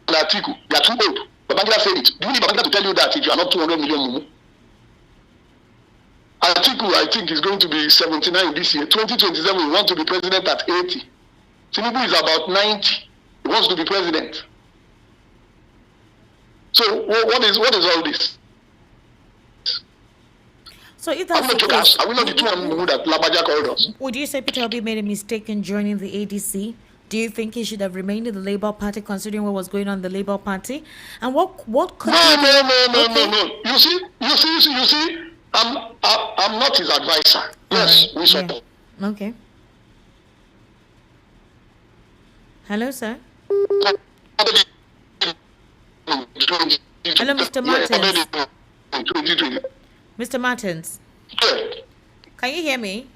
Atiku, they are too old. Babangida said it. Do you need Babangida to tell you that if you are not 200 million mumu? Atiku, I think, is going to be 79 this year. 2027, he wants to be president at 80. Tinubu is about 90. He wants to be president. So what is all this? So if Are that's we the not jokers? case, Are we not the two who that Labaja called us? would you say Peter Obi made a mistake in joining the ADC? Do you think he should have remained in the Labour Party considering what was going on in the Labour Party? And what could No. You see. I'm not his advisor. Yes, we support. Yeah. Okay. Hello, sir. Hello, Mr. Martins. Mr. Martins. Can you hear me?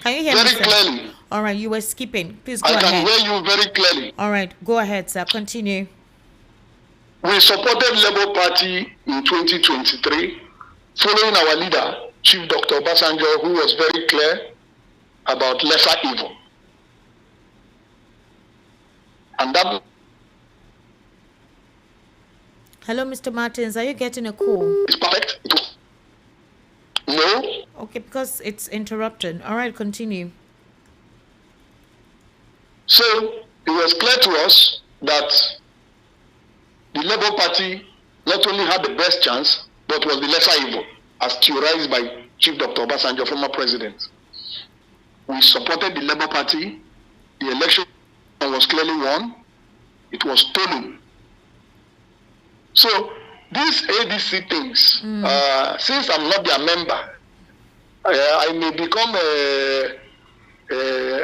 Can you hear me, Very sir? clearly. All right, you were skipping. Please go I ahead. can hear you very clearly. All right, go ahead, sir. Continue. We supported Labour Party in 2023, following our leader, Chief Dr. Obasanjo, who was very clear about lesser evil. And that. Hello, Mr. Martins. Are you getting a call? Is perfect. No. Okay, because it's interrupted. All right, continue. So it was clear to us that the Labour Party not only had the best chance, but was the lesser evil, as theorized by Chief Dr. Obasanjo, former president. We supported the Labour Party. The election was clearly won. It was stolen. So these ADC things, since I'm not their member, I may become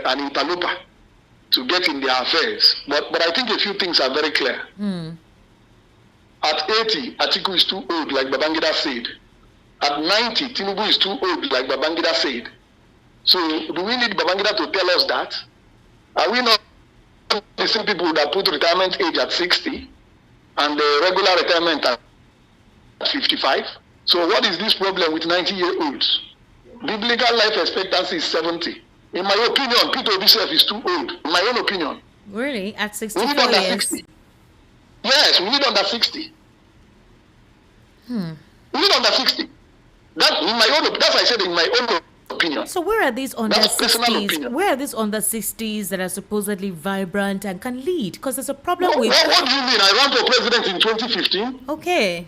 an interloper to get in their affairs. But I think a few things are very clear. At 80, Atiku is too old, like Babangida said. At 90, Tinubu is too old, like Babangida said. So do we need Babangida to tell us that? Are we not the same people that put retirement age at 60 and the regular retirement at 55? So what is this problem with 90-year-olds? Biblical life expectancy is 70. In my opinion, Peter Obi is too old. In my own opinion. Really? At We 64 need under years? 60. Yes, we need under 60. We need under 60. That's I said in my own opinion. So where are these under That's personal 60s? opinion. Where are these under 60s that are supposedly vibrant and can lead? Because there's a problem What do with... you mean? I ran for president in 2015 Okay.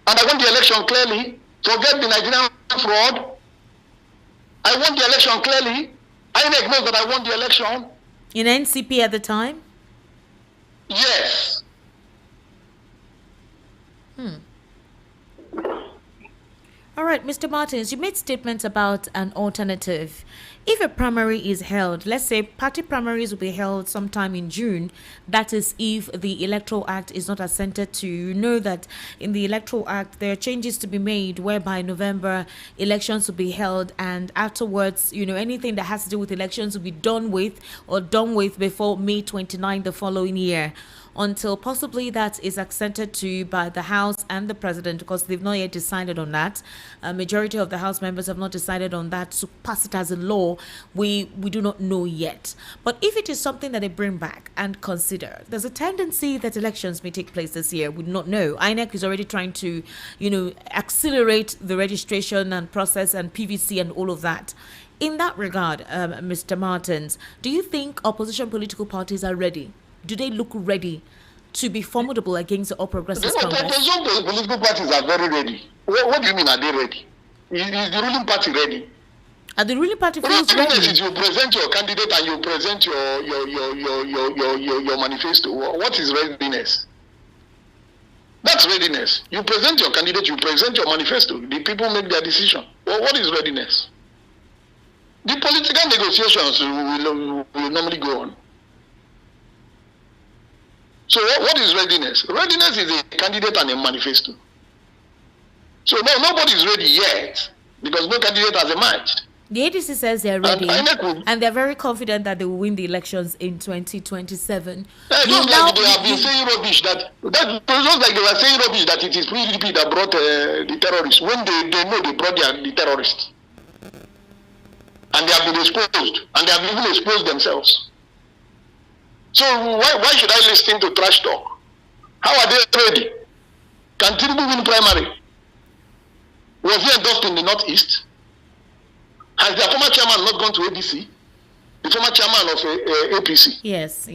and I won the election clearly. Forget the Nigerian fraud. I won the election clearly. INEC knows that I won the election. In NCP at the time? Yes. All right, Mr. Martins, you made statements about an alternative. If a primary is held, let's say party primaries will be held sometime in June, that is if the Electoral Act is not assented to. You know that in the Electoral Act, there are changes to be made whereby November elections will be held, and afterwards, anything that has to do with elections will be done with before May 29 the following year. Until possibly that is accented to by the House and the President, because they've not yet decided on that. A majority of the House members have not decided on that to pass it as a law. We do not know yet. But if it is something that they bring back and consider, there's a tendency that elections may take place this year. We do not know. INEC is already trying to, accelerate the registration and process and PVC and all of that. In that regard, Mr. Martins, do you think opposition political parties are ready? Do they look ready to be formidable against the All Progressives Congress? Opposition political parties are very ready. What do you mean, are they ready? Is the ruling party ready? Are the ruling party feels ready? You present your candidate and you present your manifesto. What is readiness? That's readiness. You present your candidate, you present your manifesto. The people make their decision. Well, what is readiness? The political negotiations will normally go on. So what is readiness? Readiness is a candidate and a manifesto. So nobody is ready yet because no candidate has emerged. The ADC says they're ready and they're very confident that they will win the elections in 2027. Just like they have been saying rubbish just like they were saying rubbish that it is PDP that brought the terrorists when they know they brought the terrorists. And they have been exposed and they have even exposed themselves. So why should I listen to trash talk? How are they ready? Can Tinubu win primary? Was he endorsed in the Northeast? Has their former chairman not gone to ADC? The former chairman of APC? Yes.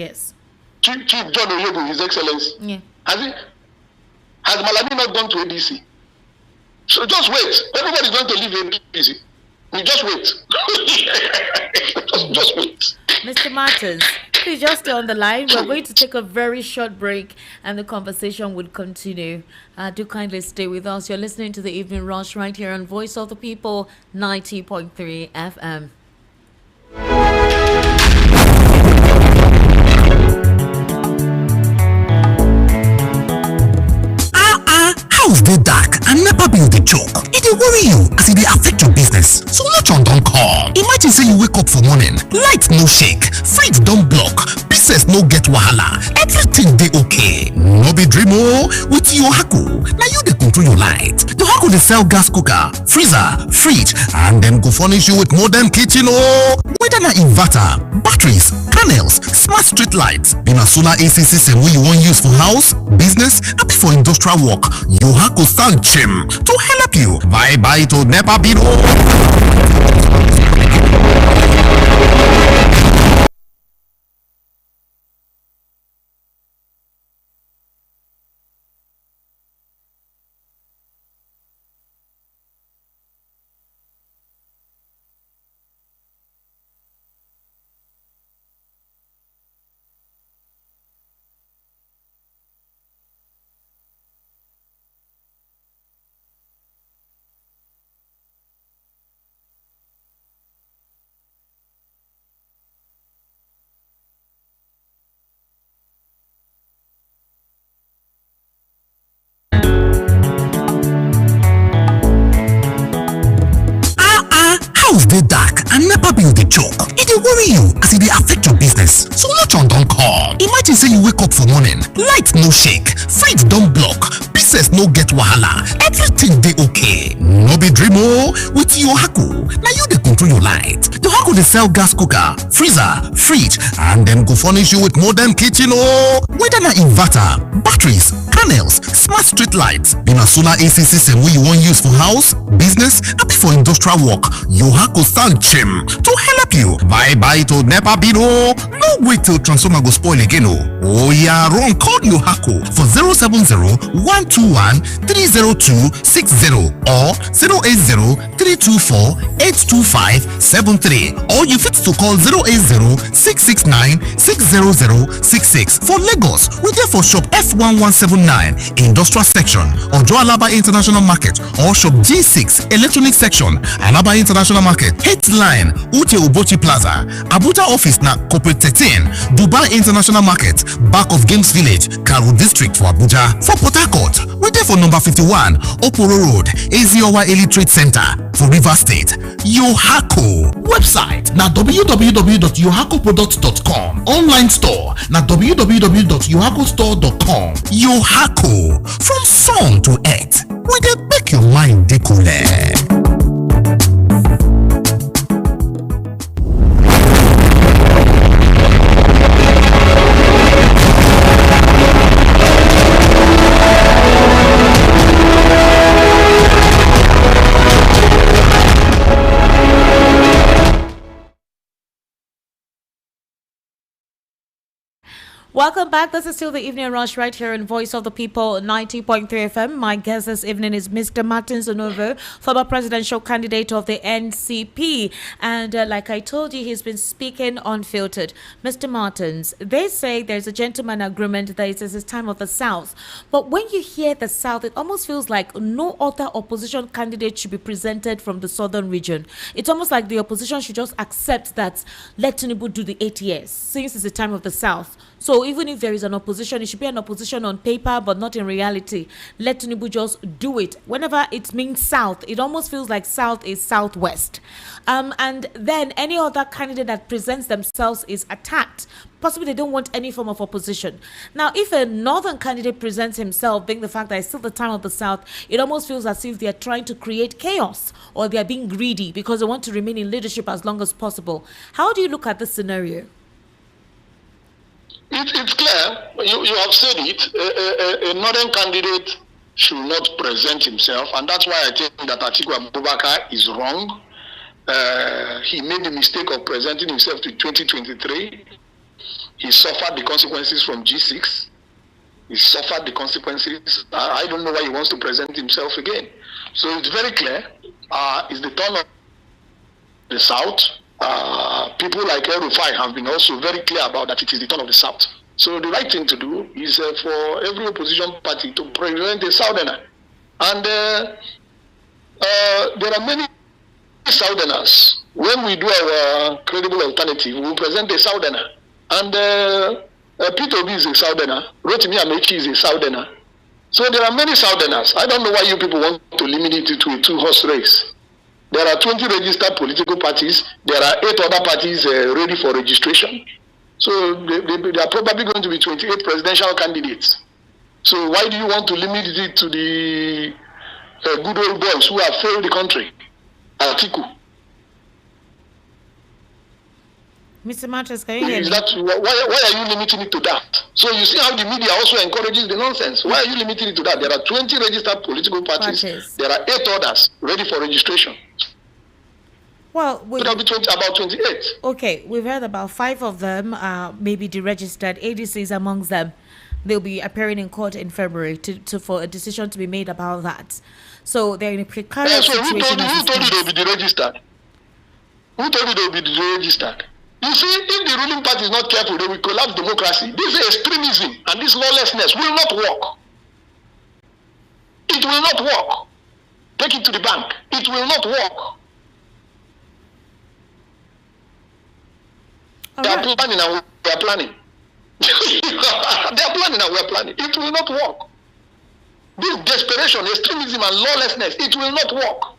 Chief John Oyebu, His Excellency. Yeah. Has Malami not gone to ADC? So just wait. Everybody's going to leave APC. We just wait. just wait. Mr. Martins, please just stay on the line. We're going to take a very short break and the conversation will continue. Do kindly stay with us. You're listening to the Evening Rush right here on Voice of the People, 90.3 FM. House dey dark and NEPA bill dey choke. E dey worry you as e dey affect your business. So no turn don come. Imagine say you wake up for morning, light no shake, fridge don block, business no get wahala, everything dey okay. No be dream o. With Yohaku, na you dey control your light. Yohaku dey sell gas cooker, freezer, fridge, and dem go furnish you with modern kitchen o. Whether na inverter, batteries, panels, smart street lights, be na solar AC system wey you wan use for house, business, abi for industrial work, Yohaku stand chim to help you. Bye to NEPA bill. House dey dark and NEPA bill dey choke. E dey worry you as e dey affect your business. So no turn don come. Imagine say you wake up for morning, light no shake, fridge don block, business no get wahala, everything dey okay. No be dream o. With Yohaku, na you dey control your light. Yohaku dey sell gas cooker, freezer, fridge, and dem go furnish you with modern kitchen o. Whether na inverter, batteries, panels, smart street lights, be na solar AC system wey you wan use for house, business, abi for industrial work, Yohaku stand chim to help you. Bye to NEPA bill o. No wait till transformer go spoil again o. Oya run call Yohaku for 070-121-30260 or 080-324-82573, or you fit to call 080-669-60066. For Lagos, we dey for shop F1179 industrial section, Ojo Alaba International Market, or shop G6 electronic section, Alaba International Market, Headline, Ute Ubochi Plaza, Abuja office na Corporate 13, Dubai International Market, back of Games Village, Karu District for Abuja. For Port Harcourt, we dey for number 51, Oporo Road, Eziowa Elite Trade Center for Rivers State. Yohaku website na www.yohakuproducts.com. Online store na www.yohakustore.com. Yohaku, from sun to earth, we dey make your mind dey cool. Welcome back. This is still the Evening Rush right here in Voice of the People, 90.3 FM. My guest this evening is Mr. Martins Onovo, former presidential candidate of the NCP. And like I told you, he's been speaking unfiltered. Mr. Martins, they say there's a gentleman agreement that it is the time of the South. But when you hear the South, it almost feels like no other opposition candidate should be presented from the Southern region. It's almost like the opposition should just accept that let Tinubu do the 8 years, since it's the time of the South. So even if there is an opposition, it should be an opposition on paper, but not in reality. Let Tinubu just do it. Whenever it means South, it almost feels like South is Southwest. And then any other candidate that presents themselves is attacked. Possibly they don't want any form of opposition. Now, if a northern candidate presents himself, being the fact that it's still the time of the South, it almost feels as if they are trying to create chaos or they are being greedy because they want to remain in leadership as long as possible. How do you look at this scenario? It's clear. You have said it. A northern candidate should not present himself, and that's why I think that Atiku Abubakar is wrong. He made the mistake of presenting himself to 2023. He suffered the consequences from G6. He suffered the consequences. I don't know why he wants to present himself again. So it's very clear. It's the turn of the South. People like El-Rufai have been also very clear about that it is the turn of the South. So the right thing to do is for every opposition party to present a Southerner. And there are many Southerners. When we do our credible alternative, we present a Southerner. And Peter Obi is a Southerner. Rotimi Amechi is a Southerner. So there are many Southerners. I don't know why you people want to limit it to a two-horse race. There are 20 registered political parties. There are 8 other parties ready for registration. So they are probably going to be 28 presidential candidates. So why do you want to limit it to the good old boys who have failed the country? Atiku. Mr. Martins, can you hear me? Why are you limiting it to that? So you see how the media also encourages the nonsense. Why are you limiting it to that? There are 20 registered political parties. There are 8 others ready for registration. Well, it'll be about 28. Okay, we've heard about 5 of them maybe deregistered. ADC is amongst them. They'll be appearing in court in February for a decision to be made about that. So they're in a precarious situation. Who told you they'll be deregistered? Who told you they'll be deregistered? You see, if the ruling party is not careful, they will collapse democracy. This extremism and this lawlessness will not work. It will not work. Take it to the bank. It will not work. They are planning and we are planning. They are planning and we are planning. It will not work. This desperation, extremism and lawlessness, it will not work.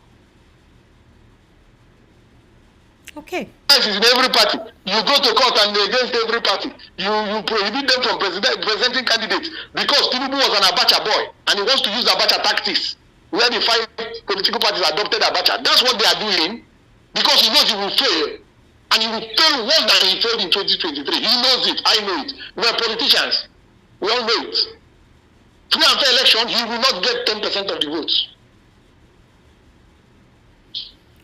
Okay. Is in every party. You go to court and against every party. You prohibit them from presenting candidates because Tinubu was an Abacha boy and he wants to use Abacha tactics where the 5 political parties adopted Abacha. That's what they are doing because he knows he will fail. And he will fail worse than he failed in 2023. He knows it. I know it. We are politicians. We all know it. Free and fair election, he will not get 10% of the votes.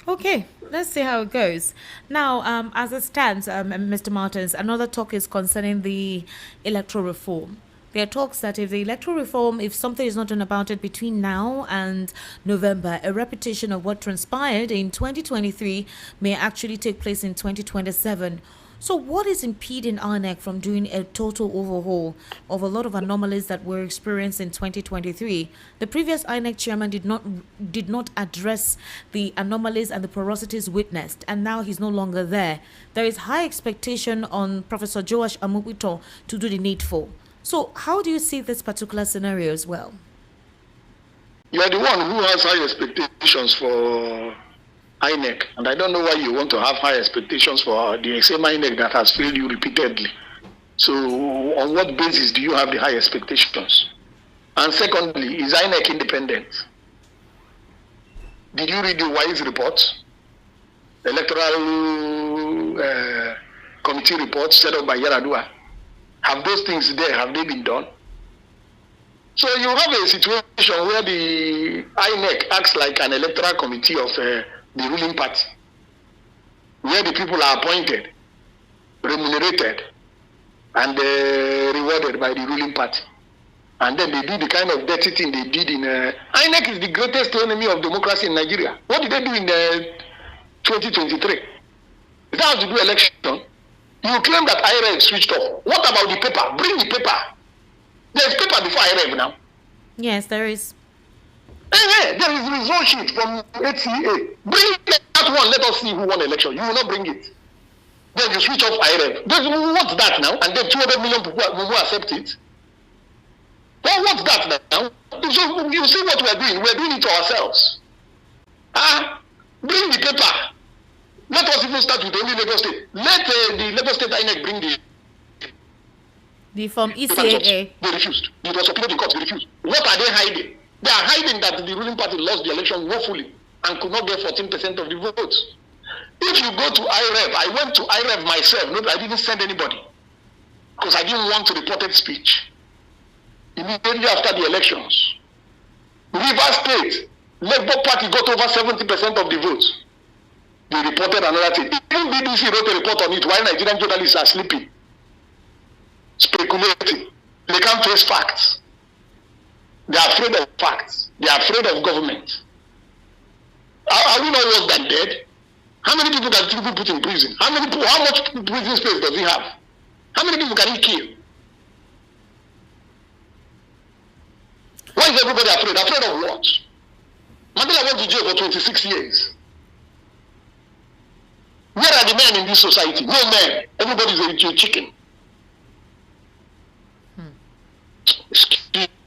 Okay, let's see how it goes. Now, as it stands, Mr. Martins, another talk is concerning the electoral reform. There are talks that if the electoral reform, if something is not done about it between now and November, a repetition of what transpired in 2023 may actually take place in 2027. So what is impeding INEC from doing a total overhaul of a lot of anomalies that were experienced in 2023? The previous INEC chairman did not address the anomalies and the porosities witnessed, and now he's no longer there. There is high expectation on Professor Joash Amubuto to do the needful. So how do you see this particular scenario as well? You are the one who has high expectations for INEC, and I don't know why you want to have high expectations for the same INEC that has failed you repeatedly. So on what basis do you have the high expectations? And secondly, is INEC independent? Did you read the WISE report? Electoral committee report set up by Yaradua? Have those things there, have they been done? So you have a situation where the INEC acts like an electoral committee of the ruling party, where the people are appointed, remunerated, and rewarded by the ruling party. And then they do the kind of dirty thing they did in... INEC is the greatest enemy of democracy in Nigeria. What did they do in 2023? Is that how to do election? You claim that IREV switched off. What about the paper? Bring the paper. There's paper before IREV now. Yes, there is. There is result sheet from HCA. Bring that one. Let us see who won the election. You will not bring it. Then you switch off IREV. What's that now? And then 200 million people will accept it. Well, what's that now? So you see what we're doing? We're doing it to ourselves. Bring the paper. Let us even start with only Lagos State. Let the Lagos State INEC bring the from ECAA. They refused. It was appealed in court. They refused. What are they hiding? They are hiding that the ruling party lost the election woefully and could not get 14% of the votes. If you go to IREV, I went to IREV myself. No, I didn't send anybody because I didn't want reported speech. Immediately after the elections, Rivers State, Labour Party got over 70% of the votes. They reported another thing. Even BBC wrote a report on it while Nigerian journalists are sleeping, speculating. They can't face facts. They are afraid of facts. They are afraid of government. Are we not worse than dead? How many people can Tinubu put in prison? How much prison space does he have? How many people can he kill? Why is everybody afraid? Afraid of what? Mandela went to jail for 26 years. Where are the men in this society? No men. Everybody is a chicken.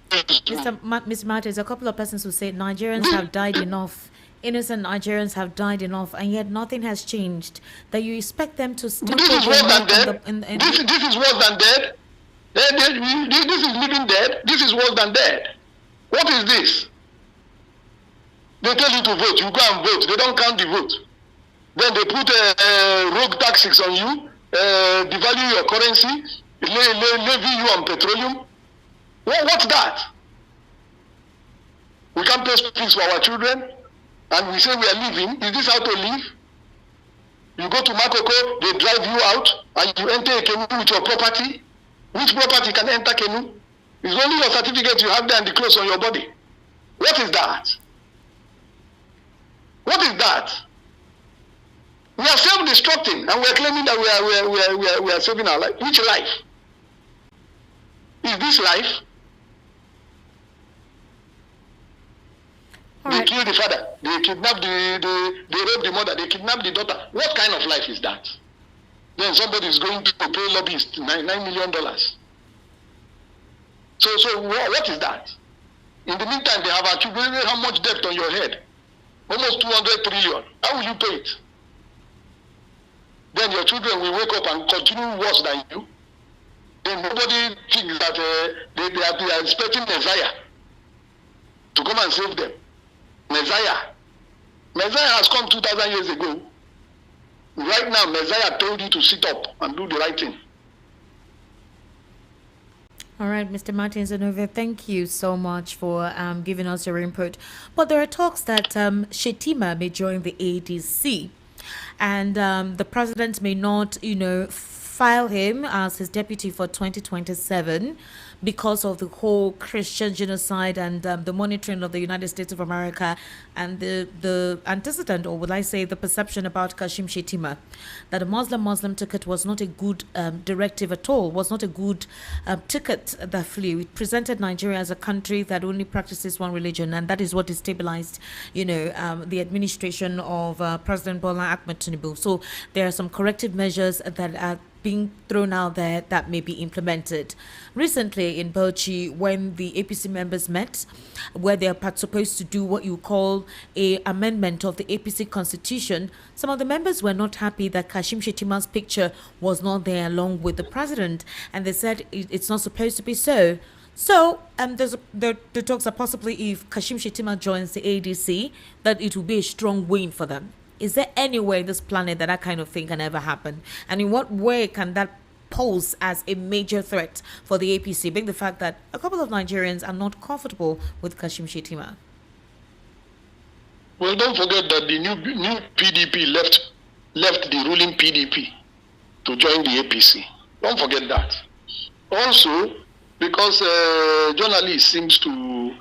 Mr. Martins, a couple of persons who say Nigerians have died enough. Innocent Nigerians have died enough, and yet nothing has changed. That you expect them to still. This is worse than dead. This is worse than dead. This is living dead. This is worse than dead. What is this? They tell you to vote. You go and vote. They don't count the vote. Then they put rogue taxes on you, devalue your currency, levy you on petroleum. What's that? We can't pay fees for our children, and we say we are living. Is this how to live? You go to Makoko, they drive you out, and you enter a canoe with your property. Which property can enter canoe? It's only your certificate you have there and the clothes on your body. What is that? What is that? We are self-destructing, and we are claiming that we are saving our life. Which life? Is this life? They kill the father, they kidnap they rape the mother, they kidnap the daughter. What kind of life is that? Then somebody is going to pay lobbyists $9 million. So what is that? In the meantime, they have accumulated how much debt on your head? Almost 200 trillion. How will you pay it? Then your children will wake up and continue worse than you. Then nobody thinks that they are expecting Messiah to come and save them. Messiah has come 2,000 years ago. Right now, Messiah told you to sit up and do the right thing. All right, Mr. Martins Anova, thank you so much for giving us your input. But there are talks that Shettima may join the ADC, and the president may not, file him as his deputy for 2027 because of the whole Christian genocide and the monitoring of the United States of America and the antecedent, or would I say the perception about Kashim Shettima, that a Muslim ticket was not a good directive at all, was not a good ticket that flew. It presented Nigeria as a country that only practices one religion, and that is what destabilized, the administration of President Bola Ahmed Tinubu. So there are some corrective measures that are being thrown out there that may be implemented. Recently in Bauchi, when the APC members met, where they are supposed to do what you call a amendment of the APC constitution, some of the members were not happy that Kashim Shettima's picture was not there along with the president, and they said it's not supposed to be so. So the talks are possibly if Kashim Shettima joins the ADC, that it will be a strong win for them. Is there any way this planet that kind of thing can ever happen? And in what way can that pose as a major threat for the APC, being the fact that a couple of Nigerians are not comfortable with Kashim Shettima? Well, don't forget that the new PDP left the ruling PDP to join the APC. Don't forget that. Also, because journalists seems to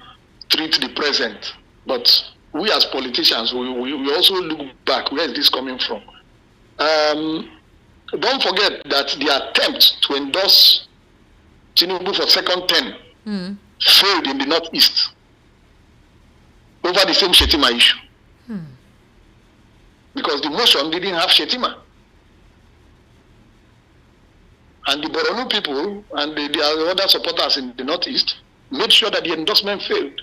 treat the present, but we as politicians, we also look back. Where is this coming from? Don't forget that the attempt to endorse Tinubu for second term failed in the Northeast over the same Shettima issue. Because the motion didn't have Shettima. And the Boronu people and the other supporters in the Northeast made sure that the endorsement failed.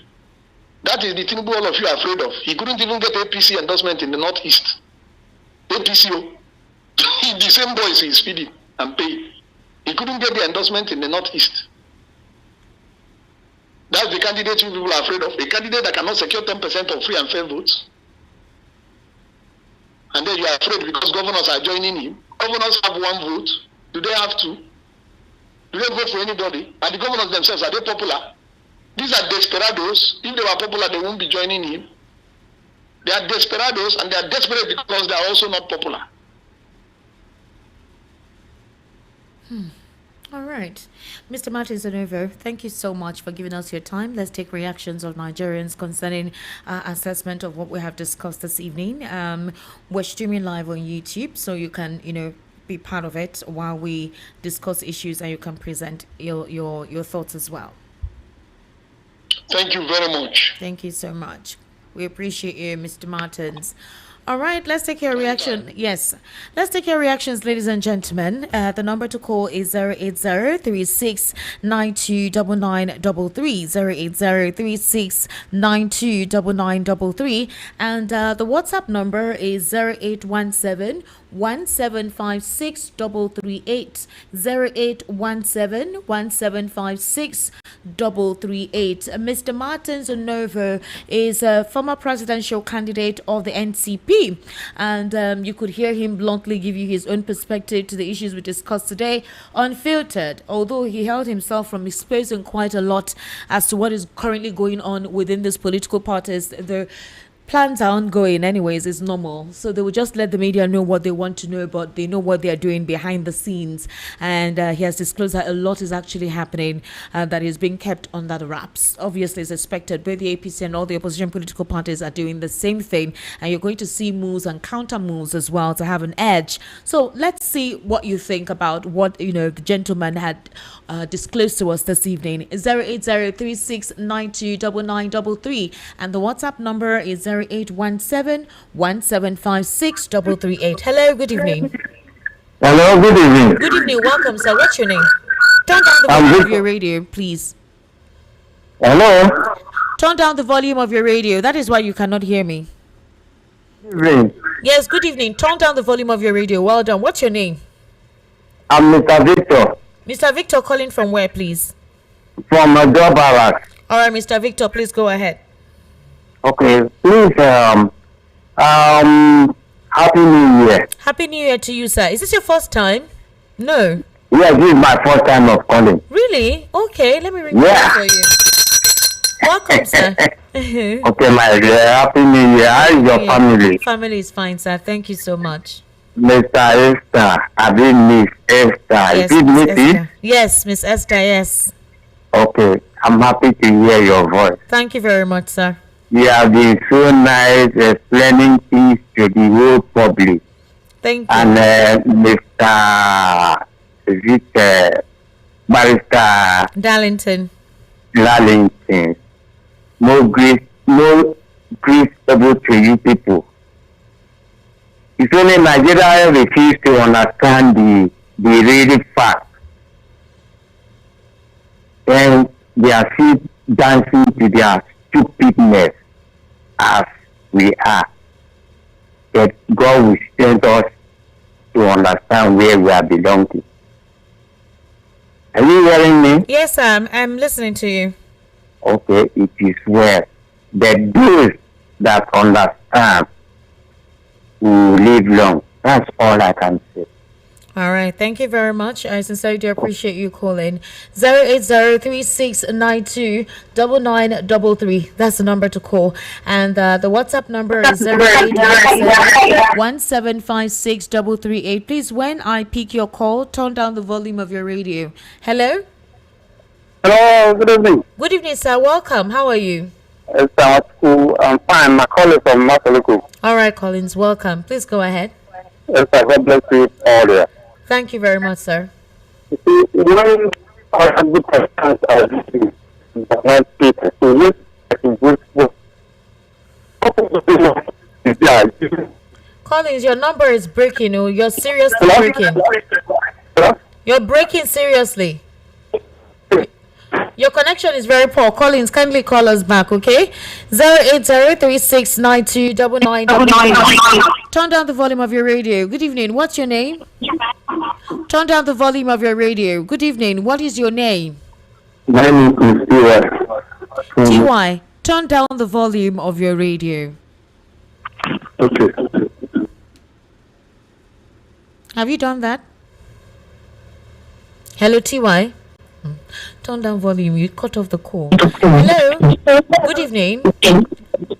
That is the Tinubu all of you are afraid of. He couldn't even get APC endorsement in the Northeast. APCO. The same boys he is feeding and paying. He couldn't get the endorsement in the Northeast. That's the candidate you people are afraid of. A candidate that cannot secure 10% of free and fair votes. And then you are afraid because governors are joining him. Governors have one vote. Do they have to? Do they vote for anybody? And the governors themselves, are they popular? These are desperados. If they were popular, they won't be joining him. They are desperados, and they are desperate because they are also not popular. All right. Mr. Martins Onovo, thank you so much for giving us your time. Let's take reactions of Nigerians concerning assessment of what we have discussed this evening. We're streaming live on YouTube, so you can, be part of it while we discuss issues, and you can present your thoughts as well. Thank you very much. Thank you so much. We appreciate you, Mr. Martins. All right, let's take your reaction. Yes, let's take your reactions, ladies and gentlemen. The number to call is 080-3692-9933, 080-3692-9933, and the WhatsApp number is 0817-1756-338, 0817-1756-338. Mr. Martins Onovo is a former presidential candidate of the NCP. And you could hear him bluntly give you his own perspective to the issues we discussed today, unfiltered, although he held himself from exposing quite a lot as to what is currently going on within these political parties. The plans are ongoing anyways, it's normal, so they will just let the media know what they want to know, but they know what they are doing behind the scenes. And he has disclosed that a lot is actually happening that is being kept under the wraps. Obviously, it's expected both the APC and all the opposition political parties are doing the same thing, and you're going to see moves and counter moves as well to have an edge. So let's see what you think about what the gentleman had disclosed to us this evening. 080-3692-9933, and the WhatsApp number is 0817-1756-338. Hello, good evening. Hello, good evening. Good evening, welcome, sir. What's your name? Turn down the volume of your radio, please. Hello. Turn down the volume of your radio. That is why you cannot hear me. Good evening. Yes, good evening. Turn down the volume of your radio. Well done. What's your name? I'm Mr. Victor. Mr. Victor, calling from where, please? From Job Barracks. All right, Mr. Victor, please go ahead. Okay, please, Happy New Year. Happy New Year to you, sir. Is this your first time? No. Yes, this is my first time of calling. Really? Okay, let me ring the bell for you. Welcome, sir. Okay, my dear, Happy New Year. How is your family? Family is fine, sir. Thank you so much. Mr. Esther, I mean Miss Esther. Yes, Is it Miss Missy? Esther. Yes, Miss Esther, yes. Okay, I'm happy to hear your voice. Thank you very much, sir. You have been so nice explaining things to the whole public. Thank you. And Mr. Barrister Darlington. Lalington, more grief able to you people. It's only Nigeria refuse to understand the real fact. And they are still dancing to their stupidness as we are. That God will send us to understand where we are belonging. Are you hearing me? Yes, sir. I'm listening to you. Okay, it is well. That those that understand will live long. That's all I can say. All right. Thank you very much. I sincerely do appreciate you calling. 080-3692-9933. That's the number to call. And the WhatsApp number is 0817-1756-338. Please, when I pick your call, turn down the volume of your radio. Hello? Hello, good evening. Good evening, sir. Welcome. How are you? I'm fine. My call is from Masaluku. All right, Collins. Welcome. Please go ahead. Yes, God bless you all there. Thank you very much, sir. You see, when our good questions are listening, people, so yes, I can go Collins, your number is breaking. Oh, you're seriously breaking. Hello? You're breaking seriously. Your connection is very poor. Collins, kindly call us back, okay? 080-3692-9999. Turn down the volume of your radio. Good evening. What's your name? Turn down the volume of your radio. Good evening. What is your name? My name is TY. Turn down the volume of your radio. Okay. Have you done that? Hello, TY. Turn down volume. You cut off the call. Hello. Good evening.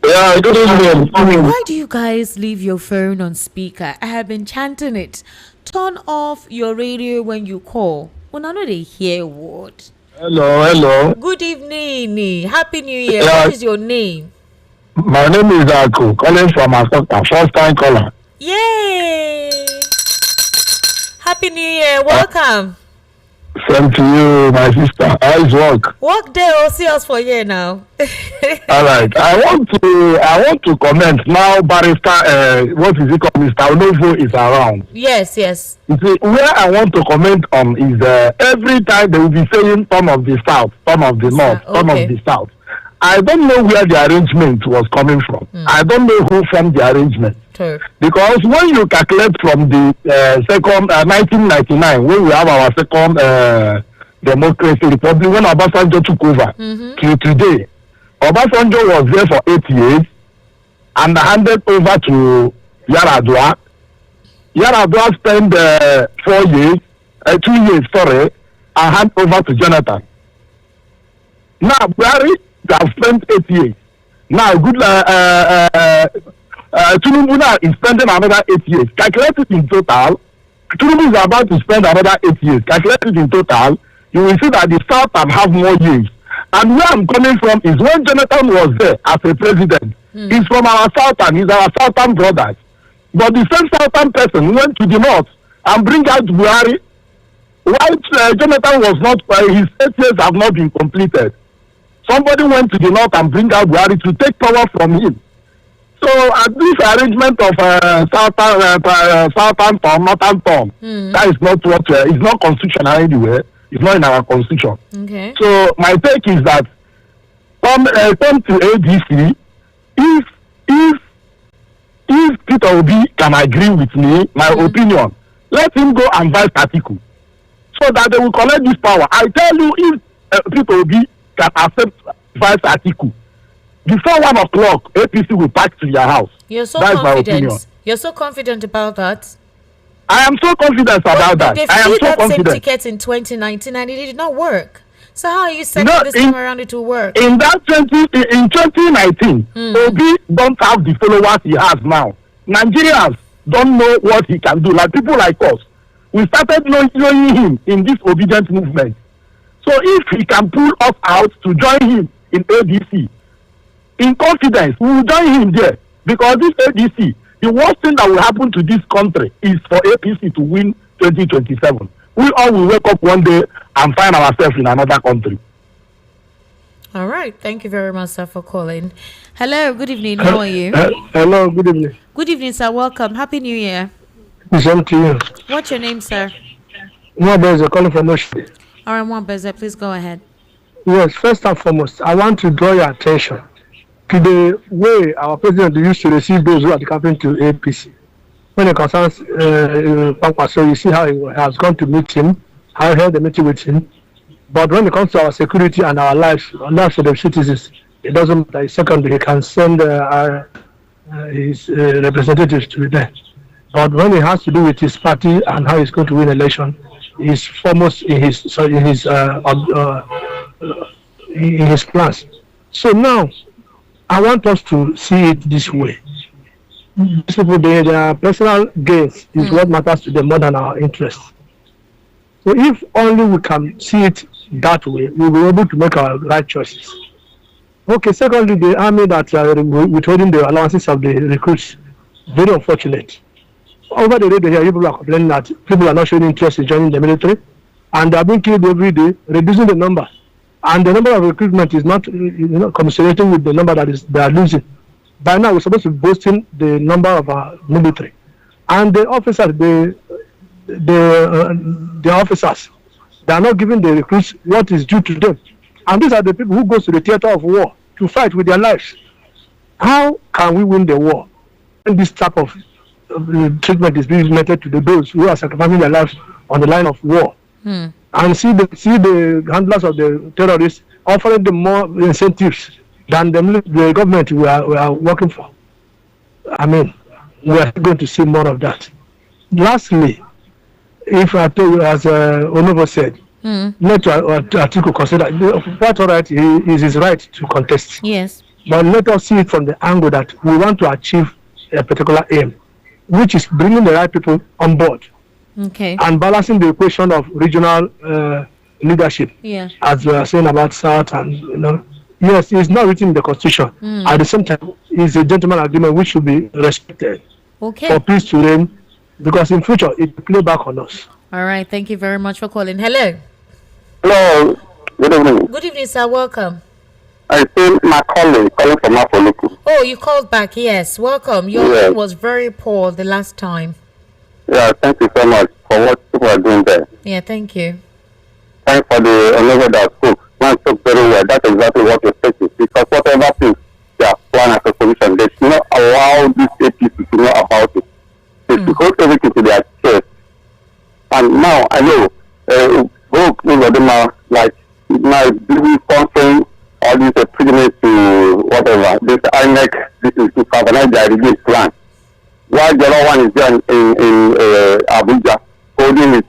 Yeah, good evening. Why do you guys leave your phone on speaker? I have been chanting it. Turn off your radio when you call. When I know they hear what. Hello. Good evening. Happy New Year. Yeah. What is your name? My name is Aku, calling from Asota, first time caller. Yay! Happy New Year. Welcome. Same to you, my sister. How's work? Work day. Will see us for a year now. All right. I want to comment now. Barrister, what is it called? Mr. Onovo is around. Yes. You see, where I want to comment on is every time they will be saying some of the south, some of the north, some of the south. I don't know where the arrangement was coming from. I don't know who formed the arrangement. Sure. Because when you calculate from the second 1999, when we have our second democracy republic, when Obasanjo took over to today, Obasanjo was there for 8 years and handed over to Yaradua. Yaradua spent 2 years, and hand over to Jonathan. Now, Buhari have spent 8 years. Now, Tinubu now is spending another 8 years. Calculate it in total. Tinubu is about to spend another 8 years. Calculate it in total. You will see that the Southern have more years. And where I'm coming from is when Jonathan was there as a president, he's from our Southern, he's our Southern brothers. But the same Southern person went to the North and bring out Buhari. While Jonathan was not, his 8 years have not been completed. Somebody went to the North and bring out Buhari to take power from him. So this arrangement of Southern term, Northern term, that is not what it's not constitutional anywhere. It's not in our constitution. Okay. So my take is that come to ADC, if Peter Obi can agree with me, my opinion, let him go and buy Atiku, so that they will collect this power. I tell you, if Peter Obi can accept vice Atiku, before 1 o'clock, APC will pack to your house. You're so That's confident. my opinion. You're so confident about that. I am so confident about that. They I am flew so that confident. same ticket in 2019 and it did not work. So how are you saying this time around it will work? In 2019, Obi don't have the followers he has now. Nigerians don't know what he can do. Like people like us, we started knowing him in this obedient movement. So if he can pull us out to join him in ADC, in confidence, we will join him there. Because this ADC, the worst thing that will happen to this country is for APC to win 2027. We all will wake up one day and find ourselves in another country. All right. Thank you very much, sir, for calling. Hello. Good evening. How are you? Hello. Good evening. Good evening, sir. Welcome. Happy New Year. Same to you. What's your name, sir? Mwabeze calling from Oshie. All right, Mwabeze, please go ahead. Yes. First and foremost, I want to draw your attention to the way our president used to receive those who are coming to APC. When it concerns so you see how he has gone to meet him, how he held the meeting with him. But when it comes to our security and our lives of the citizens, it doesn't matter. Secondly, he can send his representatives to be there. But when it has to do with his party and how he's going to win election, he's foremost in his plans. So now, I want us to see it this way. These people, their personal gains is what matters to them more than our interests. So if only we can see it that way, we will be able to make our right choices. Okay, secondly, the army that are withholding the allowances of the recruits, very unfortunate. Over the radio here, people are complaining that people are not showing interest in joining the military, and they are being killed every day, reducing the number. And the number of recruitment is not commiserating with the number that they are losing. By now, we're supposed to be boasting the number of our military. And the officers, the officers, they are not giving the recruits what is due to them. And these are the people who go to the theater of war to fight with their lives. How can we win the war when this type of treatment is being meted to those who are sacrificing their lives on the line of war? And see the handlers of the terrorists offering them more incentives than the government we are working for. I mean, we are going to see more of that. Lastly, if I told you, as Onovo said, let Atiku consider what right is his right to contest. Yes. But let us see it from the angle that we want to achieve a particular aim, which is bringing the right people on board. Okay. and balancing the equation of regional leadership. Yeah. As we are saying about South, and yes, it's not written in the constitution. At the same time, it's a gentleman agreement which should be respected Okay. for peace to reign, because in future it will play back on us. All right. Thank you very much for calling. Hello. Hello, good evening. Good evening, sir. Welcome. I see my calling from Afoluku. Oh, you called back. Yes. Welcome. Your line was very poor the last time. Yeah, thank you so much for what people are doing there. Yeah. Thank you. Thanks for the endeavor that spoke. Man spoke very well. That's exactly what we're expecting. Because whatever things they are planning as a solution, they should not allow this APC to know about it. They should hold everything to their chest. And now I know, like my business sponsoring all these privilege to whatever. This INEC, this is to organize their release plan. While the other one is there in Abuja, holding it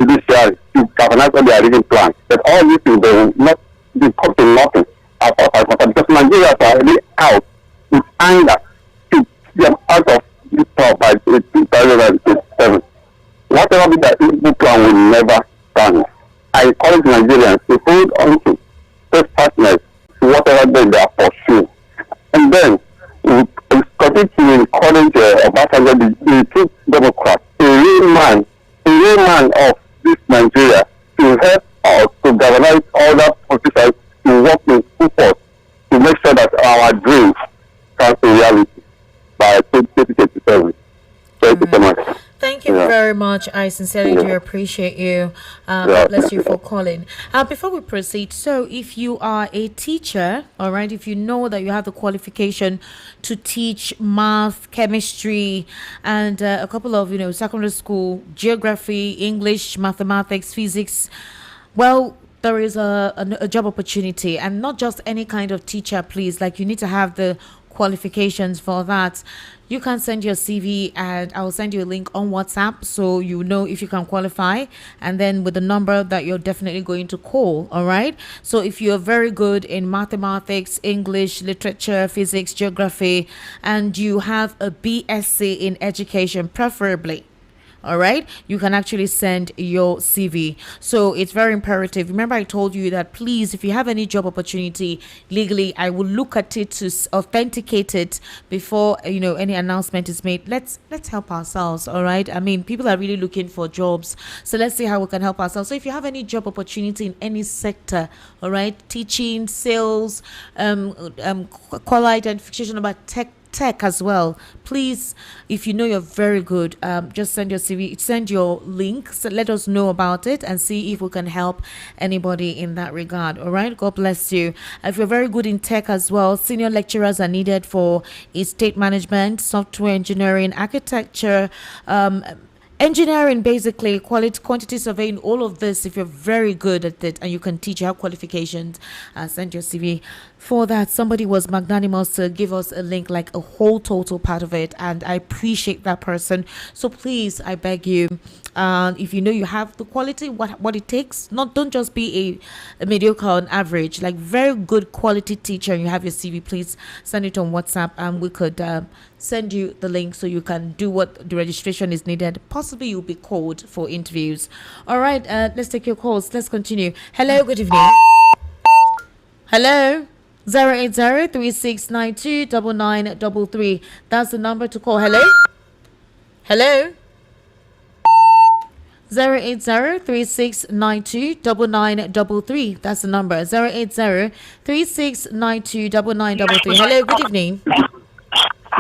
judiciary to organize all their release plan. But all these things will not be come to nothing because Nigerians are already out with anger to them out of this power by 2007. Whatever be the Igbo plan will never stand. I encourage Nigerians to hold on to partners to whatever they are pursuing. And then we continue to encourage Obasanjo, the true Democrat, a real man of this Nigeria, to help us to galvanize all the politicians to work in support to make sure that our dreams come to reality by 2027. Thank you so much. Thank you very much. I sincerely do appreciate you. God bless you for calling. Before we proceed, so if you are a teacher, all right, if you know that you have the qualification to teach math, chemistry, and a couple of, secondary school, geography, English, mathematics, physics, well, there is a job opportunity, and not just any kind of teacher, please. Like, you need to have the qualifications for that. You can send your CV and I'll send you a link on WhatsApp so you know if you can qualify, and then with the number that you're definitely going to call. All right, so if you're very good in mathematics, English, literature, physics, geography, and you have a BSc in education preferably, all right, you can actually send your CV. So it's very imperative. Remember, I told you that please, if you have any job opportunity legally, I will look at it to authenticate it before any announcement is made. Let's help ourselves. All right, I mean, people are really looking for jobs, so let's see how we can help ourselves. So if you have any job opportunity in any sector, all right, teaching, sales, caller identification, about tech as well, please, if you know you're very good, just send your CV, send your link, so let us know about it and see if we can help anybody in that regard. All right, God bless you. If you're very good in tech as well, senior lecturers are needed for estate management, software engineering, architecture, engineering, basically quantity surveying, all of this. If you're very good at it and you can teach, you have qualifications, send your CV for that. Somebody was magnanimous to give us a link, like a whole total part of it, and I appreciate that person. So please, I beg you, if you know you have the quality, what it takes, don't just be a mediocre on average, like very good quality teacher, and you have your CV, please send it on WhatsApp and we could send you the link so you can do what the registration is needed. Possibly you'll be called for interviews. All right, let's take your calls. Let's continue. Hello, good evening. Hello, 080-3692-9933. That's the number to call. Hello. 080-3692-9933. That's the number. 080-3692-9933. Hello, good evening.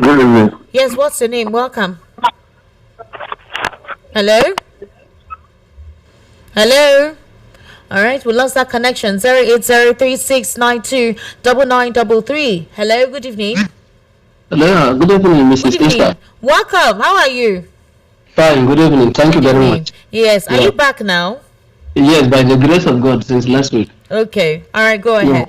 Good evening. Yes, what's your name? Welcome. Hello? All right, we lost that connection. 080-3692-9933. Hello, good evening. Hello, good evening, Mrs. Esther. Welcome. How are you? Fine, good evening. Thank you very much. Yes, are you back now? Yes, by the grace of God, since last week. Okay, all right, go ahead.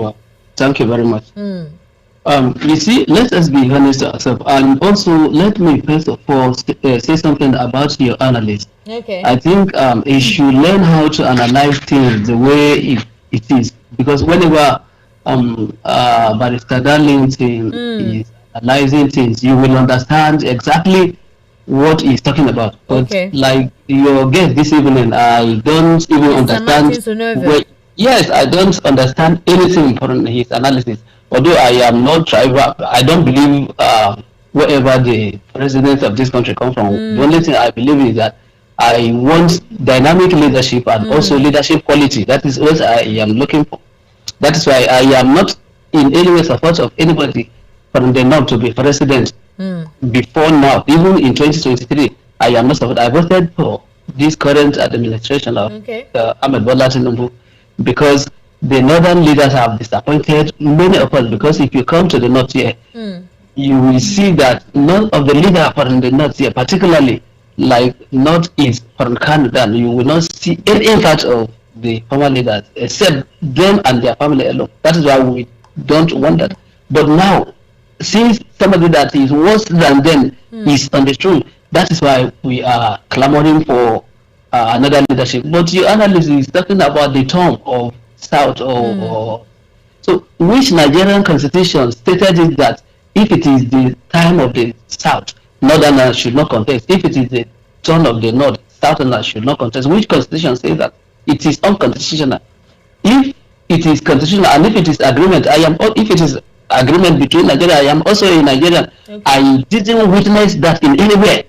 Thank you very much. You see, let us be honest to ourselves, and also let me first of all say something about your analyst. Okay. I think he should learn how to analyze things the way it is, because whenever Barrister Darlington is analyzing things, you will understand exactly what he's talking about. But Okay. like your guest this evening, I don't even understand. Yes, I don't understand anything from his analysis. Although I am not tribal, I don't believe wherever the president of this country come from. The only thing I believe is that I want dynamic leadership and also leadership quality. That is what I am looking for. That is why I am not in any way support of anybody from the north to be president. Before now, even in 2023, I am not support. I voted for this current administration of Ahmed Bola Tinubu because the northern leaders have disappointed many of us. Because if you come to the north here, you will see that none of the leaders from the north here, particularly like northeast from Canada, you will not see any impact of the former leaders except them and their family alone. That is why we don't want that. But now, since somebody that is worse than them is on the throne, that is why we are clamoring for another leadership. But your analysis is talking about the term of South or so which Nigerian constitution stated it that if it is the time of the South, Northerners should not contest. If it is the turn of the North, Southerners should not contest. Which constitution says that? It is unconstitutional. If it is constitutional and if it is agreement, if it is agreement between Nigeria, I am also a Nigerian. I didn't witness that in any way.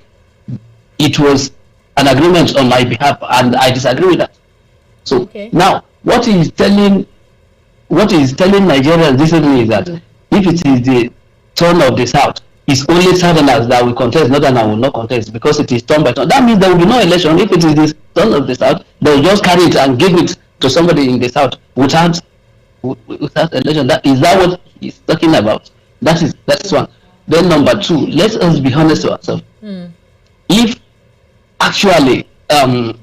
It was an agreement on my behalf and I disagree with that. So now what is telling Nigerians this is that if it is the turn of the South, it's only Southerners that will contest, Northerners will not contest because it is turn by turn. That means there will be no election. If it is the turn of the South, they will just carry it and give it to somebody in the South without election. Is that what he's talking about? That's one. Then number two, let us be honest to ourselves. If actually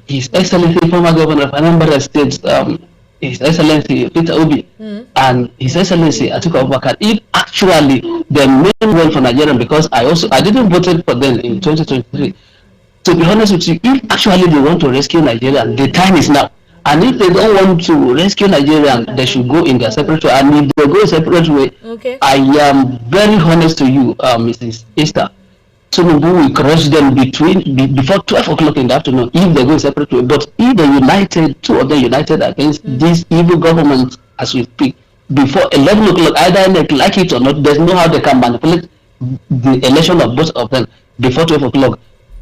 His Excellency former Governor of Anambra State, His Excellency Peter Obi and His Excellency Atiku Abubakar, if actually they mean well for Nigeria, because I didn't vote for them in 2023. To be honest with you, if actually they want to rescue Nigeria, the time is now. And if they don't want to rescue Nigeria, they should go in their separate way. And if they go a separate way, I am very honest to you, Mrs. Esther. Tinubu will crush them before 12 o'clock in the afternoon if they go a separate way. But if they united, two of them united against this evil government as we speak, before 11 o'clock, either they like it or not, there's no how they can manipulate the election of both of them before 12 o'clock.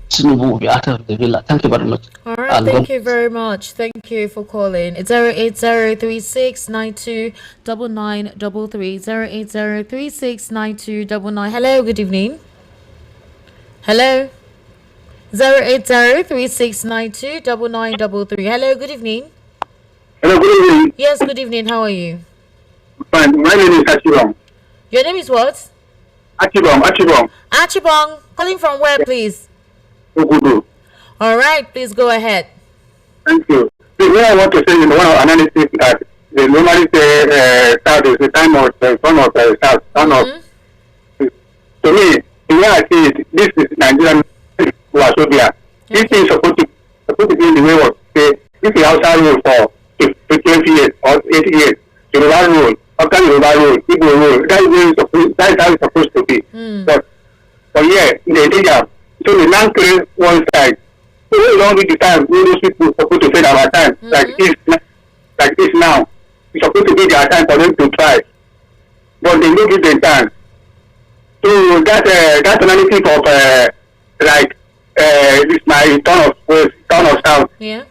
Tinubu will be out of the villa. Thank you very much. All right, thank you very much. Thank you for calling. It's 08036929933. 080369299. Hello, good evening. Hello. 08036929933. Hello, good evening. Hello, good evening. Yes, good evening. How are you? Fine. My name is Achibong. Your name is what? Achibong. Achibong. Calling from where, please? Ogudu. All right, please go ahead. Thank you. What I want to say in one of analysis that they normally say South is the time of the son of South. To me, the way I see it, this is Nigerian Wasobia. This thing is supposed to be in the way of say this is outside rule for 20 years or 80 years. Yoruba rule, after Yoruba rule, Igbo rule. That is how it's supposed to be. But yeah, in the area, so the land claim one side. So we don't read the time. Those people are supposed to spend our time like this now. It's supposed to be their time for them to try, but they don't give them time. So that analysis of this my turn of South. Yeah.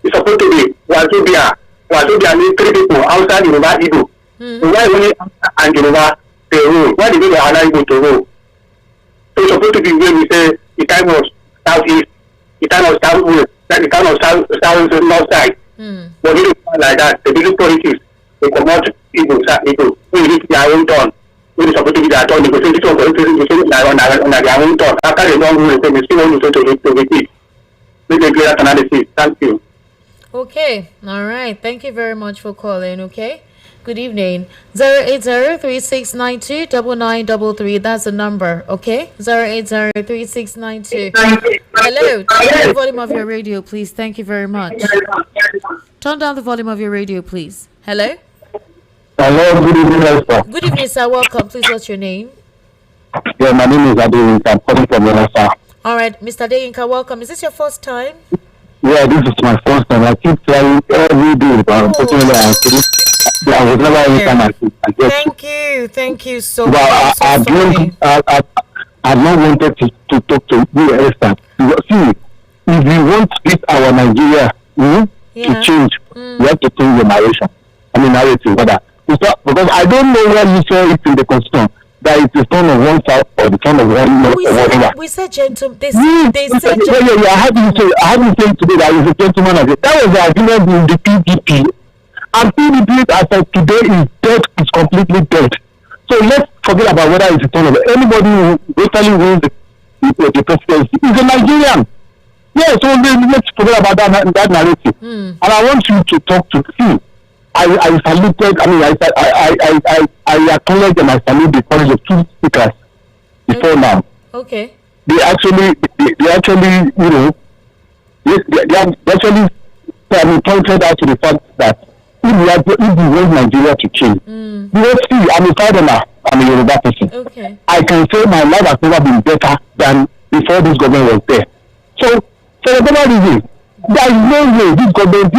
It's supposed to be Wazobia. Wazobia means three people outside Yoruba Igbo. So why only and Yoruba they rule? Why did they allow Igbo to rule? So it's supposed to be when we say the time of Southeast, the time of Southwest, the time of South North side. But they don't like that. The basic politics, they come out Igbo. When you reach their own turn, when it's supposed to be their turn, they go say this one politics, they say on their own turn. After they don't rule, they still want to repeat. Make a clear analysis. Thank you. Okay. All right. Thank you very much for calling. Okay. Good evening. 08036929933. That's the number. Okay. 0803692. Hello. Turn down the volume of your radio, please. Thank you very much. Turn down the volume of your radio, please. Hello. Hello. Good evening, sir. Good evening, sir. Welcome. Please, what's your name? Yeah, my name is Adu. I'm calling from Yoruba. All right, Mr. Deyinka, welcome. Is this your first time? Yeah, this is my first time. I keep trying every day, but unfortunately, I was never any time I get Thank you so much. But I've not wanted to talk to you, Esther. See, if we want our Nigeria to change, we have to change the narrative. Because I don't know where you saw it in the Constitution that it is turn of one side or the turn of one north or whatever. We said gentlemen. They said gentlemen. I haven't said today that is a gentleman again. That was the argument in the PDP. And PDP as of today is dead, is completely dead. So let's forget about whether it's a turn of anybody who totally wins the presidency is a Nigerian. Yeah, so let's forget about that narrative. And I want you to talk to see. I saluted. I acknowledge and I salute the courage of two speakers before now. Okay. They actually pointed out to the fact that if we want Nigeria to change, let's see. I'm a Southerner. I'm a Yoruba person. Okay. I can say my life has never been better than before this government was there. So, for whatever reason, there is no way this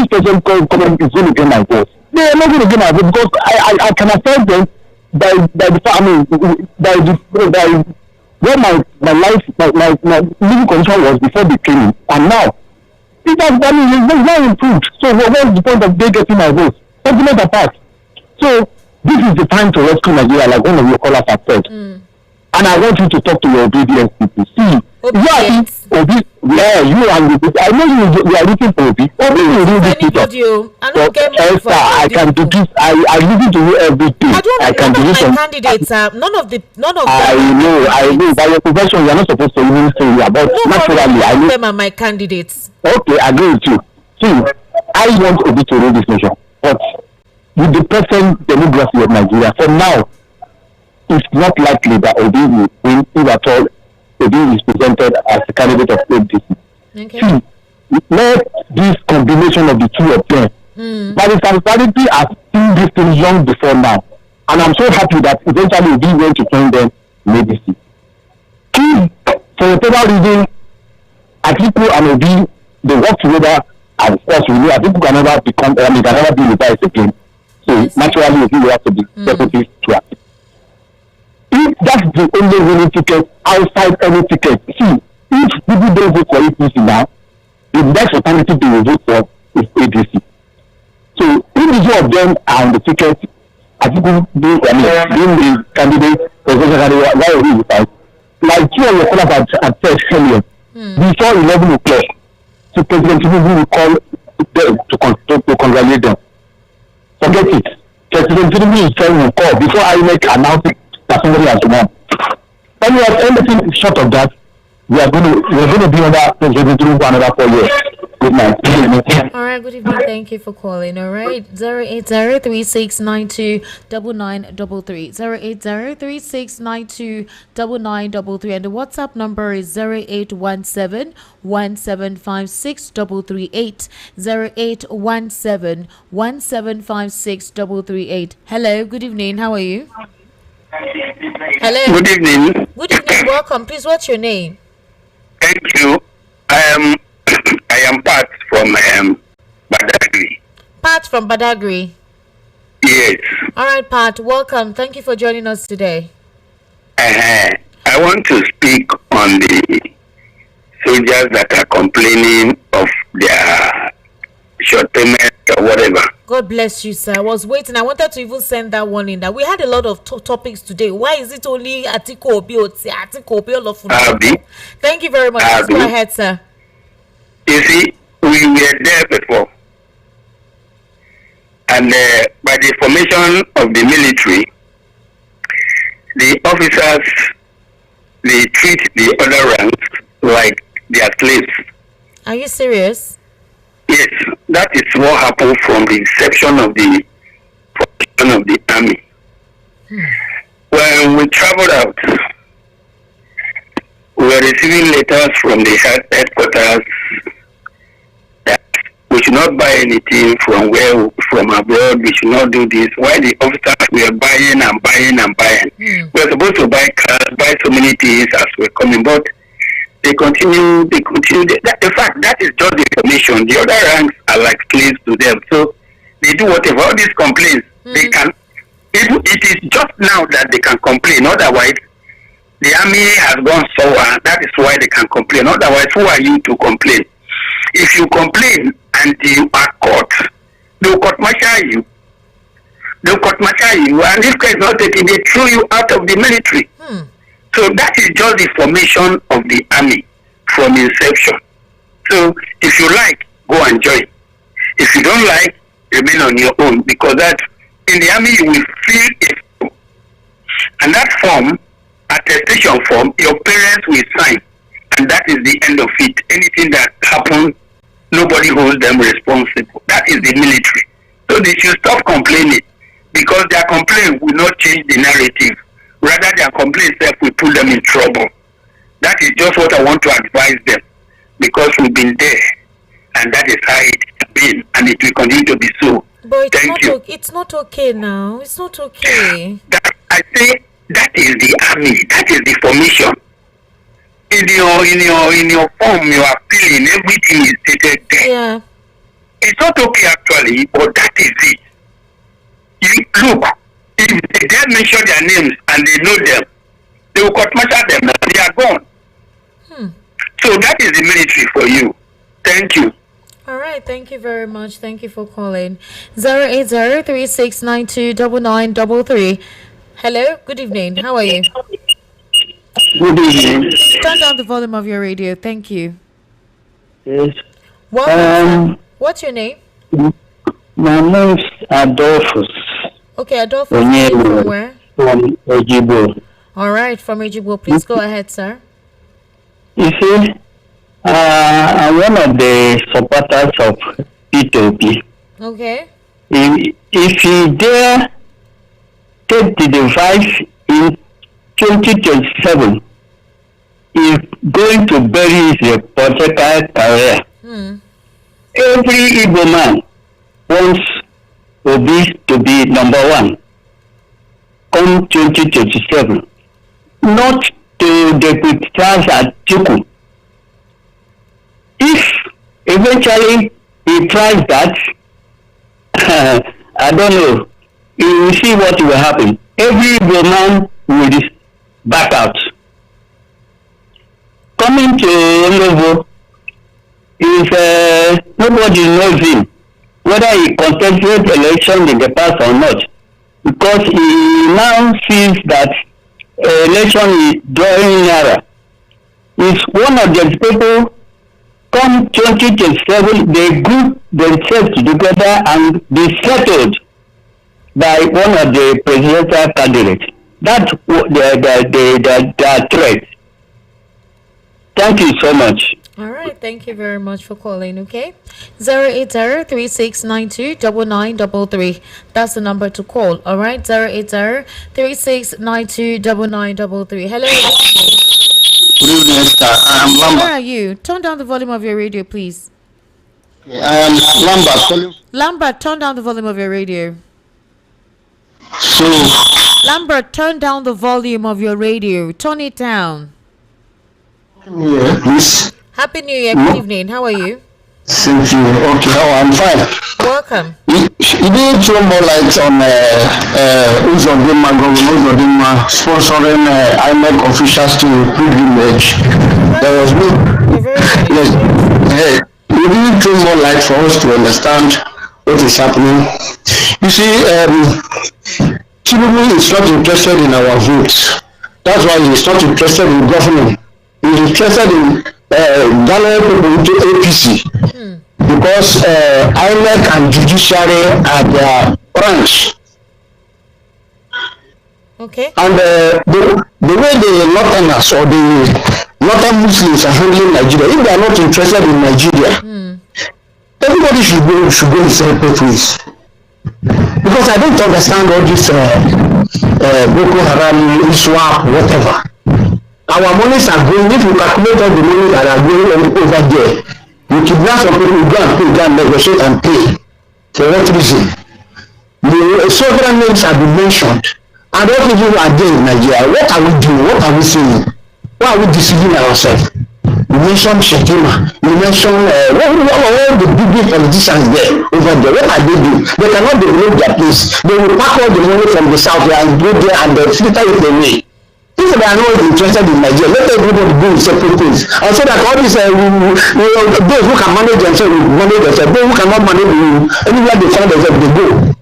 present government is going to get my vote. They are not going to get my vote because I can afford them by where my life, my living condition was before they came in, and now it has not improved. So what's the point of they getting my vote? Sentiment apart. So this is the time to rescue Nigeria, like one of your callers have said. And I want you to talk to your obedience people. See, you and I know you are looking for Obi. Obi will do this picture. Esther, I can do this. I listen to you every day. I can do this. Candidates, none of them. I know. By your profession, you are not supposed to even say about. Naturally, I know them are my candidates. Okay, I agree with you. See, I want Obi to rule this nation, but with the present demography of Nigeria, for now, it's not likely that Obi will win if at all Obi is presented as a candidate of ADC. Okay. See, let this combination of the two of them. But the transparency has seen this thing long before now. And I'm so happy that eventually Obi went to join them in ADC. For whatever reason, Atiku and Obi, they work together, and of course, we know Atiku can never can never be retired again. So naturally, Obi will have to be deputy to Atiku. If that's the only winning ticket outside any ticket, see, if people don't vote for APC now, the next alternative they will vote for is ADC. So if the two of them are on the ticket, Atiku being the candidate, presidential candidate, why are we decide? Like two of your callers had said earlier, before 11 o'clock, so President Tinubu will call them to congratulate them. Forget it. President Tinubu will call before I make announcement that somebody has won. Anything short of that, we're going to be under President Tinubu for another 4 years. Good night. All right, good evening. Thank you for calling. All right, 08036929933, 08036929933, and the WhatsApp number is 0817175638, 0817175638. Hello, good evening. How are you? Hello. Good evening. Good evening. Welcome. Please, what's your name? Thank you. I am Pat from Badagry. Pat from Badagry. Yes. All right, Pat. Welcome. Thank you for joining us today. I want to speak on the soldiers that are complaining of their short payment or whatever. God bless you, sir. I was waiting. I wanted to even send that one in. That we had a lot of topics today. Why is it only Atiku Obi all of Thank you very much. Let's go ahead, sir. You see, we were there before. And by the formation of the military, the officers, they treat the other ranks like they are slaves. Are you serious? Yes, that is what happened from the inception of the formation of the army. When we traveled out, we were receiving letters from the headquarters that we should not buy anything from abroad. We should not do this. Why the officers were buying and buying and buying? We were supposed to buy cars, buy so many things as we're coming, but They continue. In fact, that is just the information. The other ranks are like slaves to them. So they do whatever. All these complaints, they can. It is just now that they can complain. Otherwise, the army has gone sour. That is why they can complain. Otherwise, who are you to complain? If you complain and you are caught, they will court-martial you. They will court-martial you. And if care is not taken, they throw you out of the military. So that is just the formation of the army from inception. So if you like, go and join. If you don't like, remain on your own, because that in the army you will fill a form, and that form, attestation form, your parents will sign, and that is the end of it. Anything that happens, nobody holds them responsible. That is the military. So they should stop complaining, because their complaint will not change the narrative. Rather, their complaint itself will put them in trouble. That is just what I want to advise them, because we've been there, and that is how it's been, and it will continue to be so. But Thank you. It's not okay now. It's not okay. I say that is the army. That is the formation. In your form, you are feeling everything is stated there. Yeah. It's not okay actually, but that is it. You look, if they dare mention their names and they know them, they will court-martial them. They are gone. So that is the military for you. Thank you. All right, thank you very much. Thank you for calling. 08036929933. Hello, good evening. How are you? Good evening. Turn down the volume of your radio. Thank you. Yes. What's your name? My name is Adolphus. Okay, Adolphus. From where? From Ejibo. All right, from Ejibo. Please go ahead, sir. You see, I'm one of the supporters of P2P. Okay. If he dare take the device in 2027, he's going to bury his political career. Every Igbo man wants Obi to be number one come 2027, not to Deputise Atiku. If eventually he tries that, I don't know, you will see what will happen. Every woman will back out. Coming to Olobo, is nobody knows him, whether he contested election in the past or not, because he now sees that election is drawing nearer. He's one of the people. Come 2027, they group themselves together and be settled by one of the presidential candidates. That's the threat. Thank you so much. All right, thank you very much for calling, okay? 08036929933. That's the number to call, all right? 08036929933. Hello. Good evening, sir. I am Lambert. Where are you? Turn down the volume of your radio, please. I am Lambert. Lambert, turn down the volume of your radio. So, Lambert, turn down the volume of your radio. Turn it down. Yeah, please. Happy New Year. Good evening. How are you? Thank you. Okay, I'm fine. Welcome. You didn't throw more light on Uzodinma government, Uzodinma sponsoring IMEC officials to pilgrimage. There was no. Yes. You didn't throw more light for us to understand what is happening. You see, Tinubu is not interested in our votes. That's why he's not interested in governing. He's interested in gathering people into APC. Because INEC and judiciary are their branch. Okay. And the way the Northerners or the Northern Muslims are handling Nigeria, if they are not interested in Nigeria, everybody should go in separate ways. Because I don't understand all this Boko Haram, Iswap, whatever. Our monies are going, if you calculate all the money that are going over there, you kidnap some people, go and negotiate and pay. For what reason? The sovereign names have been mentioned. And what people are there in Nigeria? What are we doing? What are we saying? Why are we deceiving ourselves? You mentioned Shettima. You mentioned all the big politicians there over there. What are they doing? They cannot develop their place. They will pack all the money from the south and go there and filter it away. If they are not interested in Nigeria, let everybody go in separate things. And so that all these those who can manage themselves will manage themselves. Those who cannot manage, anywhere they find themselves, they go.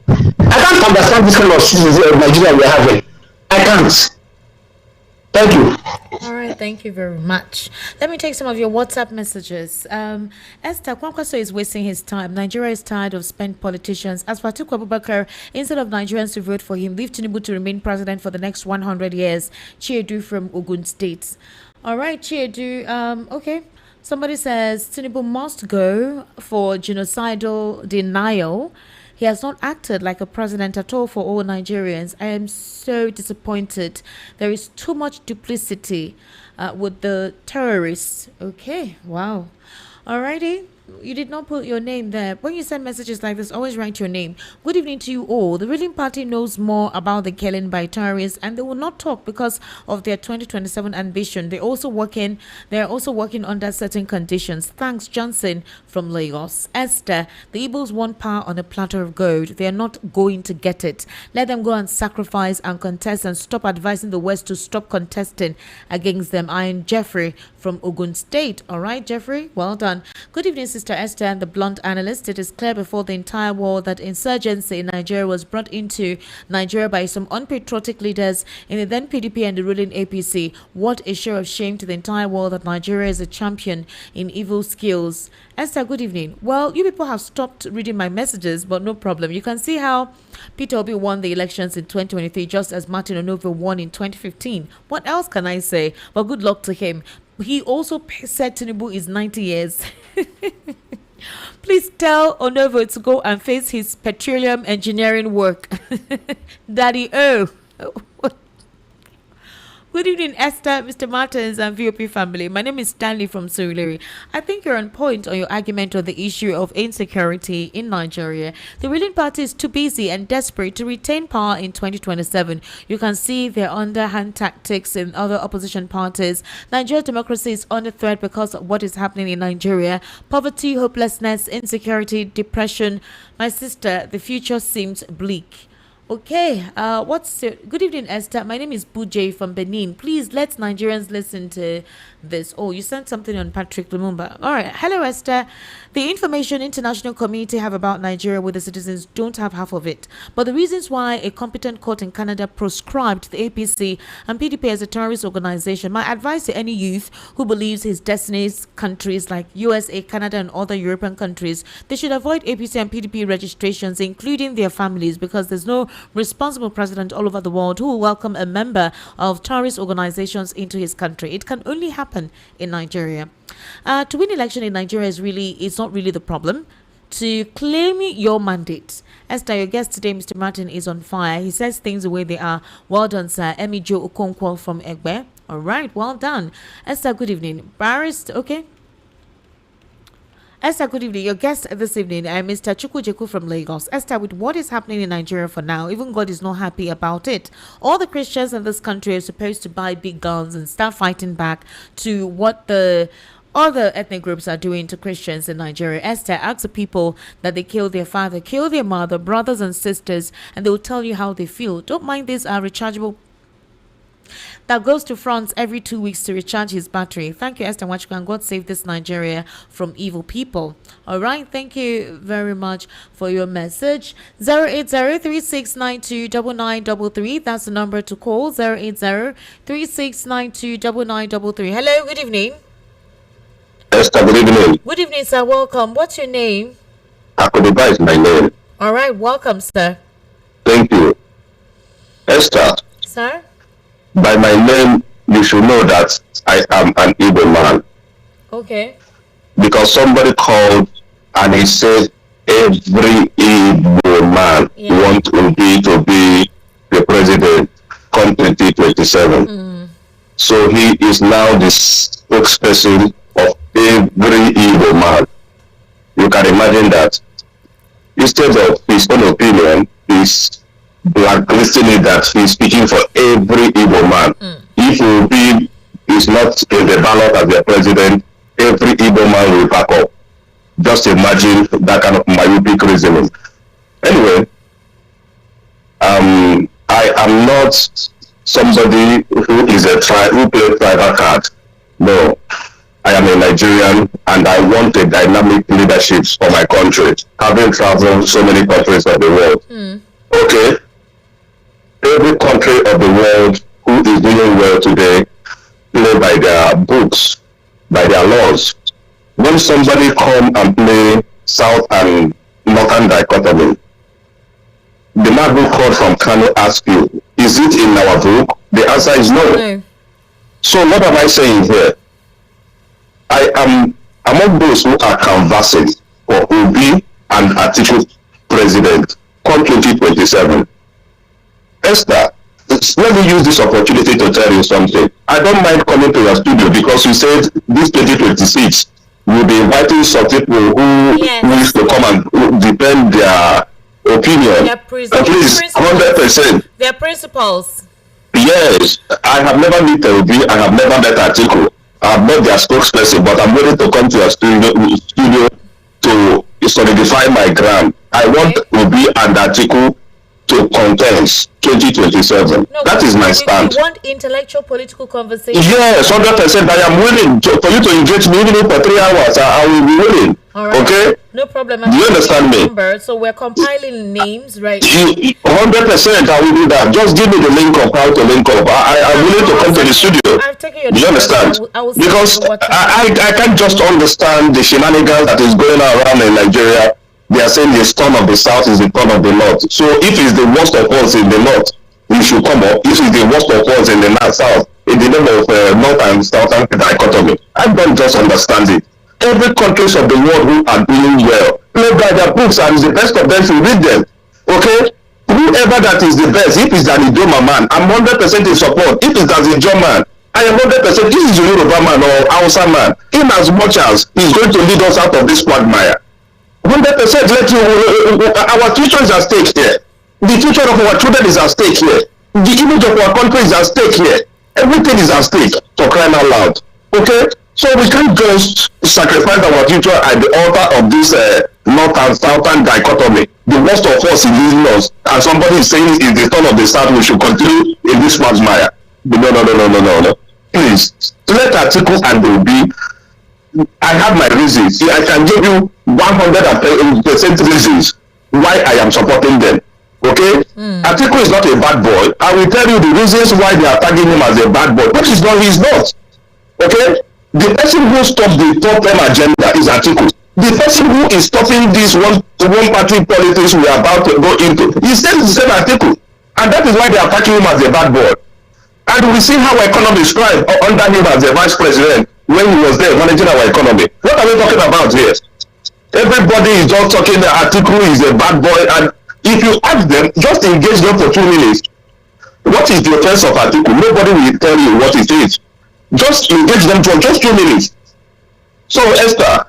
I can't understand this kind of Nigeria we're having. I can't. Thank you. All right, thank you very much. Let me take some of your WhatsApp messages. Esther Kwankwaso is wasting his time. Nigeria is tired of spent politicians. As for Atiku Abubakar, instead of Nigerians to vote for him, leave Tinubu to remain president for the next 100 years. Chiedu from Ogun State. All right, Chiedu. Okay. Somebody says Tinubu must go for genocidal denial. He has not acted like a president at all for all Nigerians. I am so disappointed. There is too much duplicity with the terrorists. Okay, wow. Alrighty. You did not put your name there. When you send messages like this, always write your name. Good evening to you all. The ruling party knows more about the killing by terrorists, and they will not talk because of their 2027 ambition. They are also working under certain conditions. Thanks, Johnson from Lagos. Esther, the Igbos want power on a platter of gold. They are not going to get it. Let them go and sacrifice and contest and stop advising the West to stop contesting against them. I am Jeffrey from Ogun State. All right, Jeffrey, well done. Good evening, Sister Esther and the blunt analyst. It is clear before the entire world that insurgency in Nigeria was brought into Nigeria by some unpatriotic leaders in the then PDP and the ruling APC. What a show of shame to the entire world that Nigeria is a champion in evil skills. Esther, good evening. Well, you people have stopped reading my messages, but no problem. You can see how Peter Obi won the elections in 2023 just as Martin Onovo won in 2015. What else can I say? Well, good luck to him. He also said Tinubu is 90 years. Please tell Onovo to go and face his petroleum engineering work. Daddy O. Good evening, Esther, Mr. Martins, and VOP family. My name is Stanley from Surulere. I think you're on point on your argument on the issue of insecurity in Nigeria. The ruling party is too busy and desperate to retain power in 2027. You can see their underhand tactics in other opposition parties. Nigeria's democracy is under threat because of what is happening in Nigeria. Poverty, hopelessness, insecurity, depression. My sister, the future seems bleak. Okay, good evening, Esther. My name is Buje from Benin. Please let Nigerians listen to this. Oh, you sent something on Patrick Lumumba. All right. Hello, Esther. The information international community have about Nigeria with the citizens don't have half of it. But the reasons why a competent court in Canada proscribed the APC and PDP as a terrorist organization, my advice to any youth who believes his destinies countries like USA, Canada, and other European countries, they should avoid APC and PDP registrations, including their families, because there's no responsible president all over the world who will welcome a member of terrorist organizations into his country. It can only happen in Nigeria. To win election in Nigeria is not really the problem. To claim your mandate, Esther, your guest today, Mr. Martin, is on fire. He says things the way they are. Well done, sir. Emi Jo Okonkwo from Egbe. All right, well done. Esther, good evening. Barrister, okay. Esther, good evening. Your guest this evening, Mr. Chukwujeku from Lagos. Esther, with what is happening in Nigeria for now, even God is not happy about it. All the Christians in this country are supposed to buy big guns and start fighting back to what the other ethnic groups are doing to Christians in Nigeria. Esther, ask the people that they kill their father, kill their mother, brothers and sisters, and they will tell you how they feel. Don't mind this rechargeable that goes to France every 2 weeks to recharge his battery. Thank you, Esther Wachika, and God save this Nigeria from evil people. All right, thank you very much for your message. 08036929933. That's the number to call. 08036929933. Hello, good evening. Esther, good evening. Good evening, sir. Welcome. What's your name? Akodiba is my name. All right, welcome, sir. Thank you. Esther. Sir? By my name, you should know that I am an Igbo man. Okay. Because somebody called and he said every Igbo man wants to be the president come 2027. So he is now the spokesperson of every Igbo man. You can imagine that. Instead of his own opinion, he's blacklisting it that he's speaking for every Igbo man. If Obi is not in the ballot as their president, every Igbo man will back up. Just imagine that kind of myopic reasoning. Anyway, I am not somebody who is who plays tribal card. No, I am a Nigerian and I want a dynamic leadership for my country, having traveled so many countries of the world. Okay, every country of the world who is doing well today play by their books, by their laws. When somebody come and play South and Northern dichotomy, the man who called from Kano ask you, is it in our book? The answer is no. So what am I saying here? I am among those who are canvassing for Obi and Atiku president come 2027. Esther, let me use this opportunity to tell you something. I don't mind coming to your studio because you said this 2026 will be inviting some people who wish to come and defend their opinion. At least 100%. Their principles. Yes, I have never met Obi, I have never met Atiku. I have met their spokesperson, but I'm ready to come to your studio to solidify my ground. I want Obi and Atiku to contest 2027. No, that is my stand. You want intellectual political conversation? Yes, 100%. I am willing for you to engage me even for 3 hours. I will be willing. All right. Okay? No problem. Do you understand me? So we're compiling names, right? 100%. I will do that. Just give me the link of how to link up. I'm willing to come to the studio. I've taken your Do you understand? Because I can't just understand the shenanigans that is going on around in Nigeria. They are saying the storm of the south is the storm of the north. So if it's the worst of us in the north, we should come up. If it's the worst of us in the south, in the name of north and southern dichotomy, I don't just understand it. Every countries of the world who are doing well play by their books, and the best of them should read them. Okay? Whoever that is the best, if it's an Idoma man, I'm 100% in support. If it's as a German, I am 100%. This is a Yoruba man or Hausa man. In as much as he's going to lead us out of this quagmire. 100% let you, our future is at stake here. The future of our children is at stake here. The image of our country is at stake here. Everything is at stake, for crying out loud. Okay? So we can't just sacrifice our future at the altar of this north and southern dichotomy. The worst of us is leading us, and somebody is saying in the turn of the south we should continue in this quagmire. No. Please, let Atiku and Obi. I have my reasons. I can give you 100% reasons why I am supporting them. Okay? Atiku is not a bad boy. I will tell you the reasons why they are tagging him as a bad boy, which is not, he's not. Okay? The person who stopped the top-term agenda is Atiku. The person who is stopping this one-party politics we are about to go into, he says the same Atiku. And that is why they are tagging him as a bad boy. And we see how economies thrive under him as a vice president when he was there managing our economy. What are we talking about here? Everybody is just talking that Atiku is a bad boy, and if you ask them, just engage them for 2 minutes. What is the offense of Atiku? Nobody will tell you what it is. Just engage them for just 2 minutes. So Esther,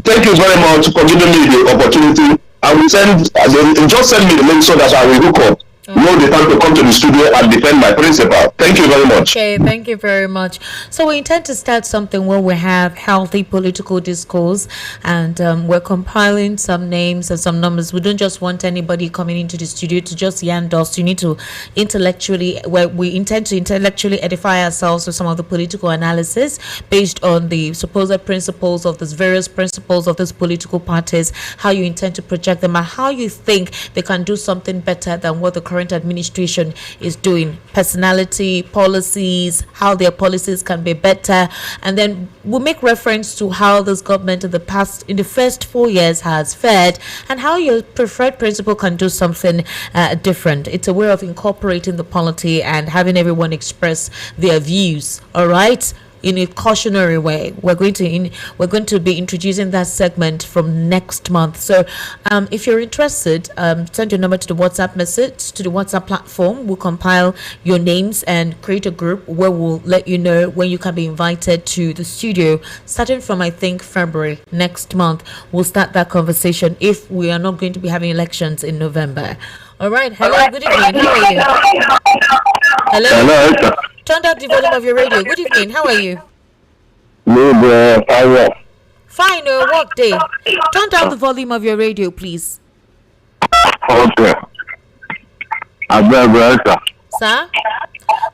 thank you very much for giving me the opportunity. I will just send me the link so that I will hook up. Know the time to come to the studio and defend my principle. Thank you very much. Okay, thank you very much. So we intend to start something where we have healthy political discourse, and we're compiling some names and some numbers. We don't just want anybody coming into the studio to just yarn dust. You need to we intend to intellectually edify ourselves with some of the political analysis based on the supposed principles of these various principles of these political parties, how you intend to project them, and how you think they can do something better than what the current administration is doing. Personality, policies, how their policies can be better, and then we'll make reference to how this government in the first 4 years has fared, and how your preferred principle can do something different. It's a way of incorporating the polity and having everyone express their views. All right, in a cautionary way. We're going to be introducing that segment from next month. So if you're interested, send your number to the WhatsApp message, to the WhatsApp platform. We'll compile your names and create a group where we'll let you know when you can be invited to the studio, starting from I think February next month. We'll start that conversation if we are not going to be having elections in November. All right. Hello, good evening. How are you? Hello. Turn down the volume of your radio. Good evening. How are you? Fine, work day. Turn down the volume of your radio, please. Okay. I beg, sir. Sir?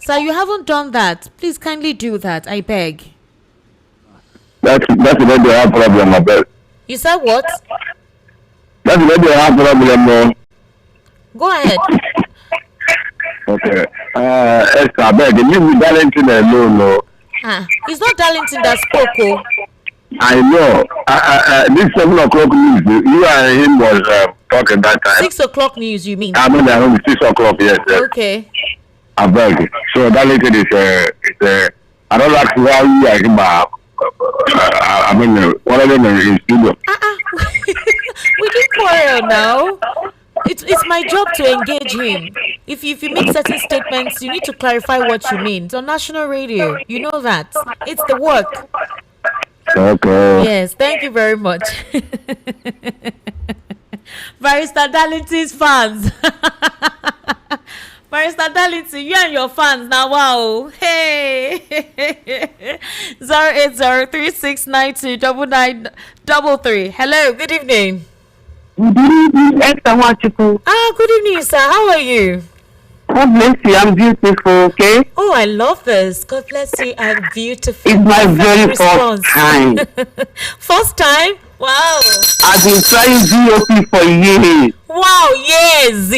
Sir, you haven't done that. Please kindly do that, I beg. That's where they have problem, I beg. You said what? That's where they have problem, no. Go ahead. Okay. I beg, leave me Darlington alone, no. It's not Darlington that spoke, oh. I know. This 7 o'clock news, you and him was talking that time. 6 o'clock news, you mean? I mean, I know 6 o'clock, yes. Okay. I beg. So Darlington is I don't like how you are about. I mean, what are they in studio? We didn't quarrel now. It's my job to engage him. If you make certain statements, you need to clarify what you mean. It's on national radio. You know that. It's the work. Okay. Yes, thank you very much. Barrister Darlington's fans. Barrister Darlington, you and your fans now, wow. Hey. 08036929933. Hello, good evening. Good evening, good evening, sir. How are you? God bless you. I'm beautiful, okay? Oh, I love this. God bless you. I'm beautiful. It's my very first time. First time? Wow. I've been trying GOP for years. Wow, yes.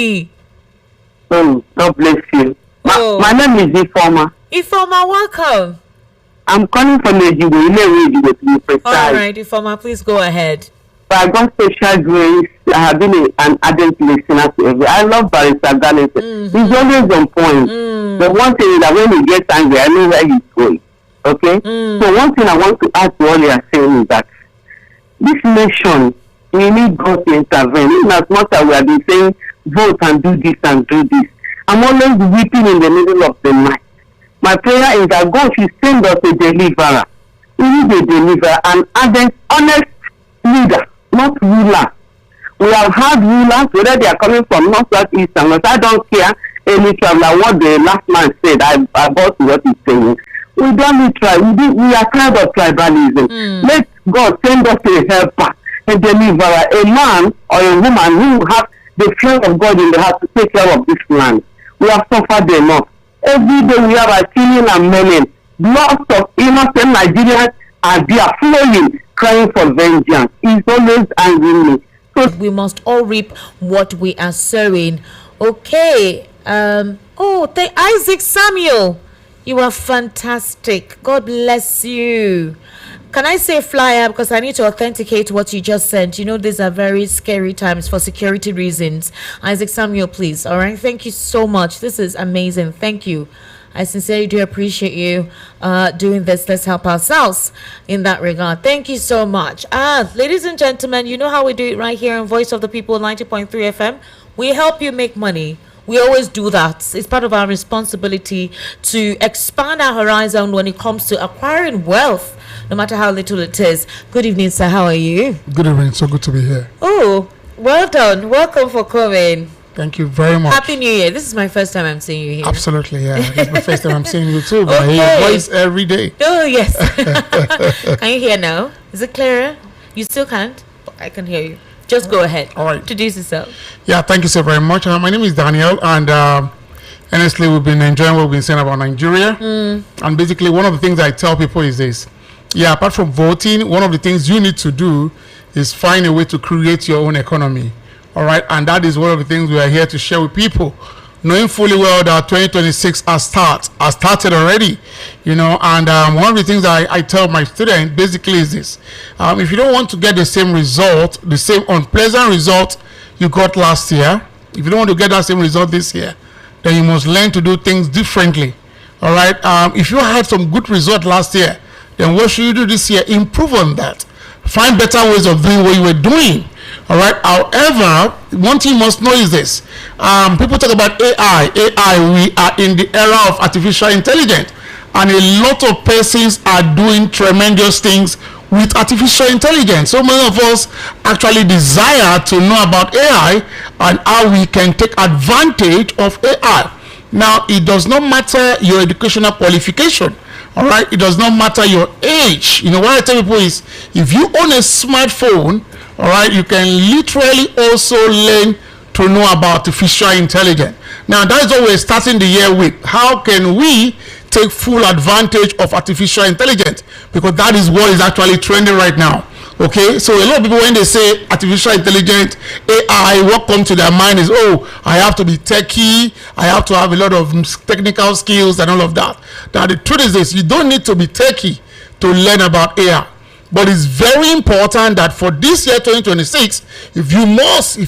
Oh, God bless you. My name is Ifoma. Ifoma, welcome. I'm calling from Ejigo, to be precise. All right, Ifoma, please go ahead. By God's special grace, I have been an ardent listener to every. I love Barrister Darlington. He's always on point. The one thing is that when he gets angry, I know where he's going. Okay? So one thing I want to add to all you are saying is that this nation, we need God to intervene. In as much as we have been saying, vote and do this and do this. I'm always weeping in the middle of the night. My prayer is that God should send us a deliverer. We need a deliverer, an ardent, honest leader, not ruler. We have had rulers, whether they are coming from north, south, east, and west. I don't care any traveler what the last man said. I bought what he's saying. We don't need tribal. We are tired of tribalism. Let God send us a helper, a deliverer, a man or a woman who have the fear of God in the heart to take care of this land. We have suffered enough. Every day we have a killing and mailing. Lots of innocent Nigerians are there flowing, crying for vengeance. He's always angry me. So we must all reap what we are sowing. Okay. Isaac Samuel, you are fantastic. God bless you. Can I say flyer, because I need to authenticate what you just sent. You know, these are very scary times for security reasons. Isaac Samuel, please. All right. Thank you so much. This is amazing. Thank you. I sincerely do appreciate you doing this. Let's help ourselves in that regard. Thank you so much. Ladies and gentlemen, you know how we do it right here on Voice of the People 90.3 FM. We help you make money. We always do that. It's part of our responsibility to expand our horizon when it comes to acquiring wealth, no matter how little it is. Good evening, sir. How are you? Good evening. So good to be here. Oh, well done. Welcome for coming. Thank you very much. Happy New Year. This is my first time I'm seeing you here. Absolutely, yeah. It's my first time I'm seeing you too, but I hear your voice every day. Oh, yes. Can you hear now? Is it clearer? You still can't? I can hear you. Just go ahead. All right. Introduce yourself. Yeah, thank you so very much. My name is Daniel, and honestly, we've been enjoying what we've been saying about Nigeria. And basically, one of the things I tell people is this. Yeah, apart from voting, one of the things you need to do is find a way to create your own economy. All right, and that is one of the things we are here to share with people, knowing fully well that 2026 has started already, you know. And one of the things I tell my students basically is this: if you don't want to get the same result, the same unpleasant result you got last year, if you don't want to get that same result this year, then you must learn to do things differently. All right, if you had some good result last year, then what should you do this year? Improve on that. Find better ways of doing what you were doing. All right. However, one thing you must know is this: people talk about AI. We are in the era of artificial intelligence, and a lot of persons are doing tremendous things with artificial intelligence. So many of us actually desire to know about AI and how we can take advantage of AI. Now, it does not matter your educational qualification. All right, it does not matter your age. You know what I tell people is, if you own a smartphone, all right, you can literally also learn to know about artificial intelligence. Now that's what we're starting the year with. How can we take full advantage of artificial intelligence? Because that is what is actually trending right now. Okay, so a lot of people, when they say artificial intelligence, AI, what comes to their mind is, oh, I have to be techie, I have to have a lot of technical skills and all of that. Now the truth is this, you don't need to be techie to learn about AI. But it's very important that for this year 2026, if you must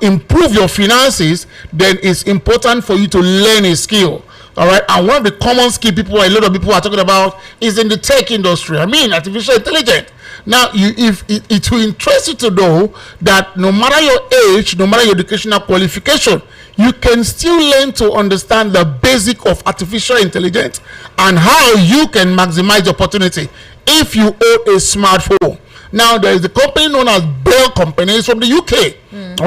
improve your finances, then it's important for you to learn a skill. All right, and one of the common skill a lot of people are talking about is in the tech industry. I mean, artificial intelligence. Now, it will interest you to know that no matter your age, no matter your educational qualification, you can still learn to understand the basic of artificial intelligence and how you can maximize the opportunity if you own a smartphone. Now, there is a company known as Bell Company. It's from the UK.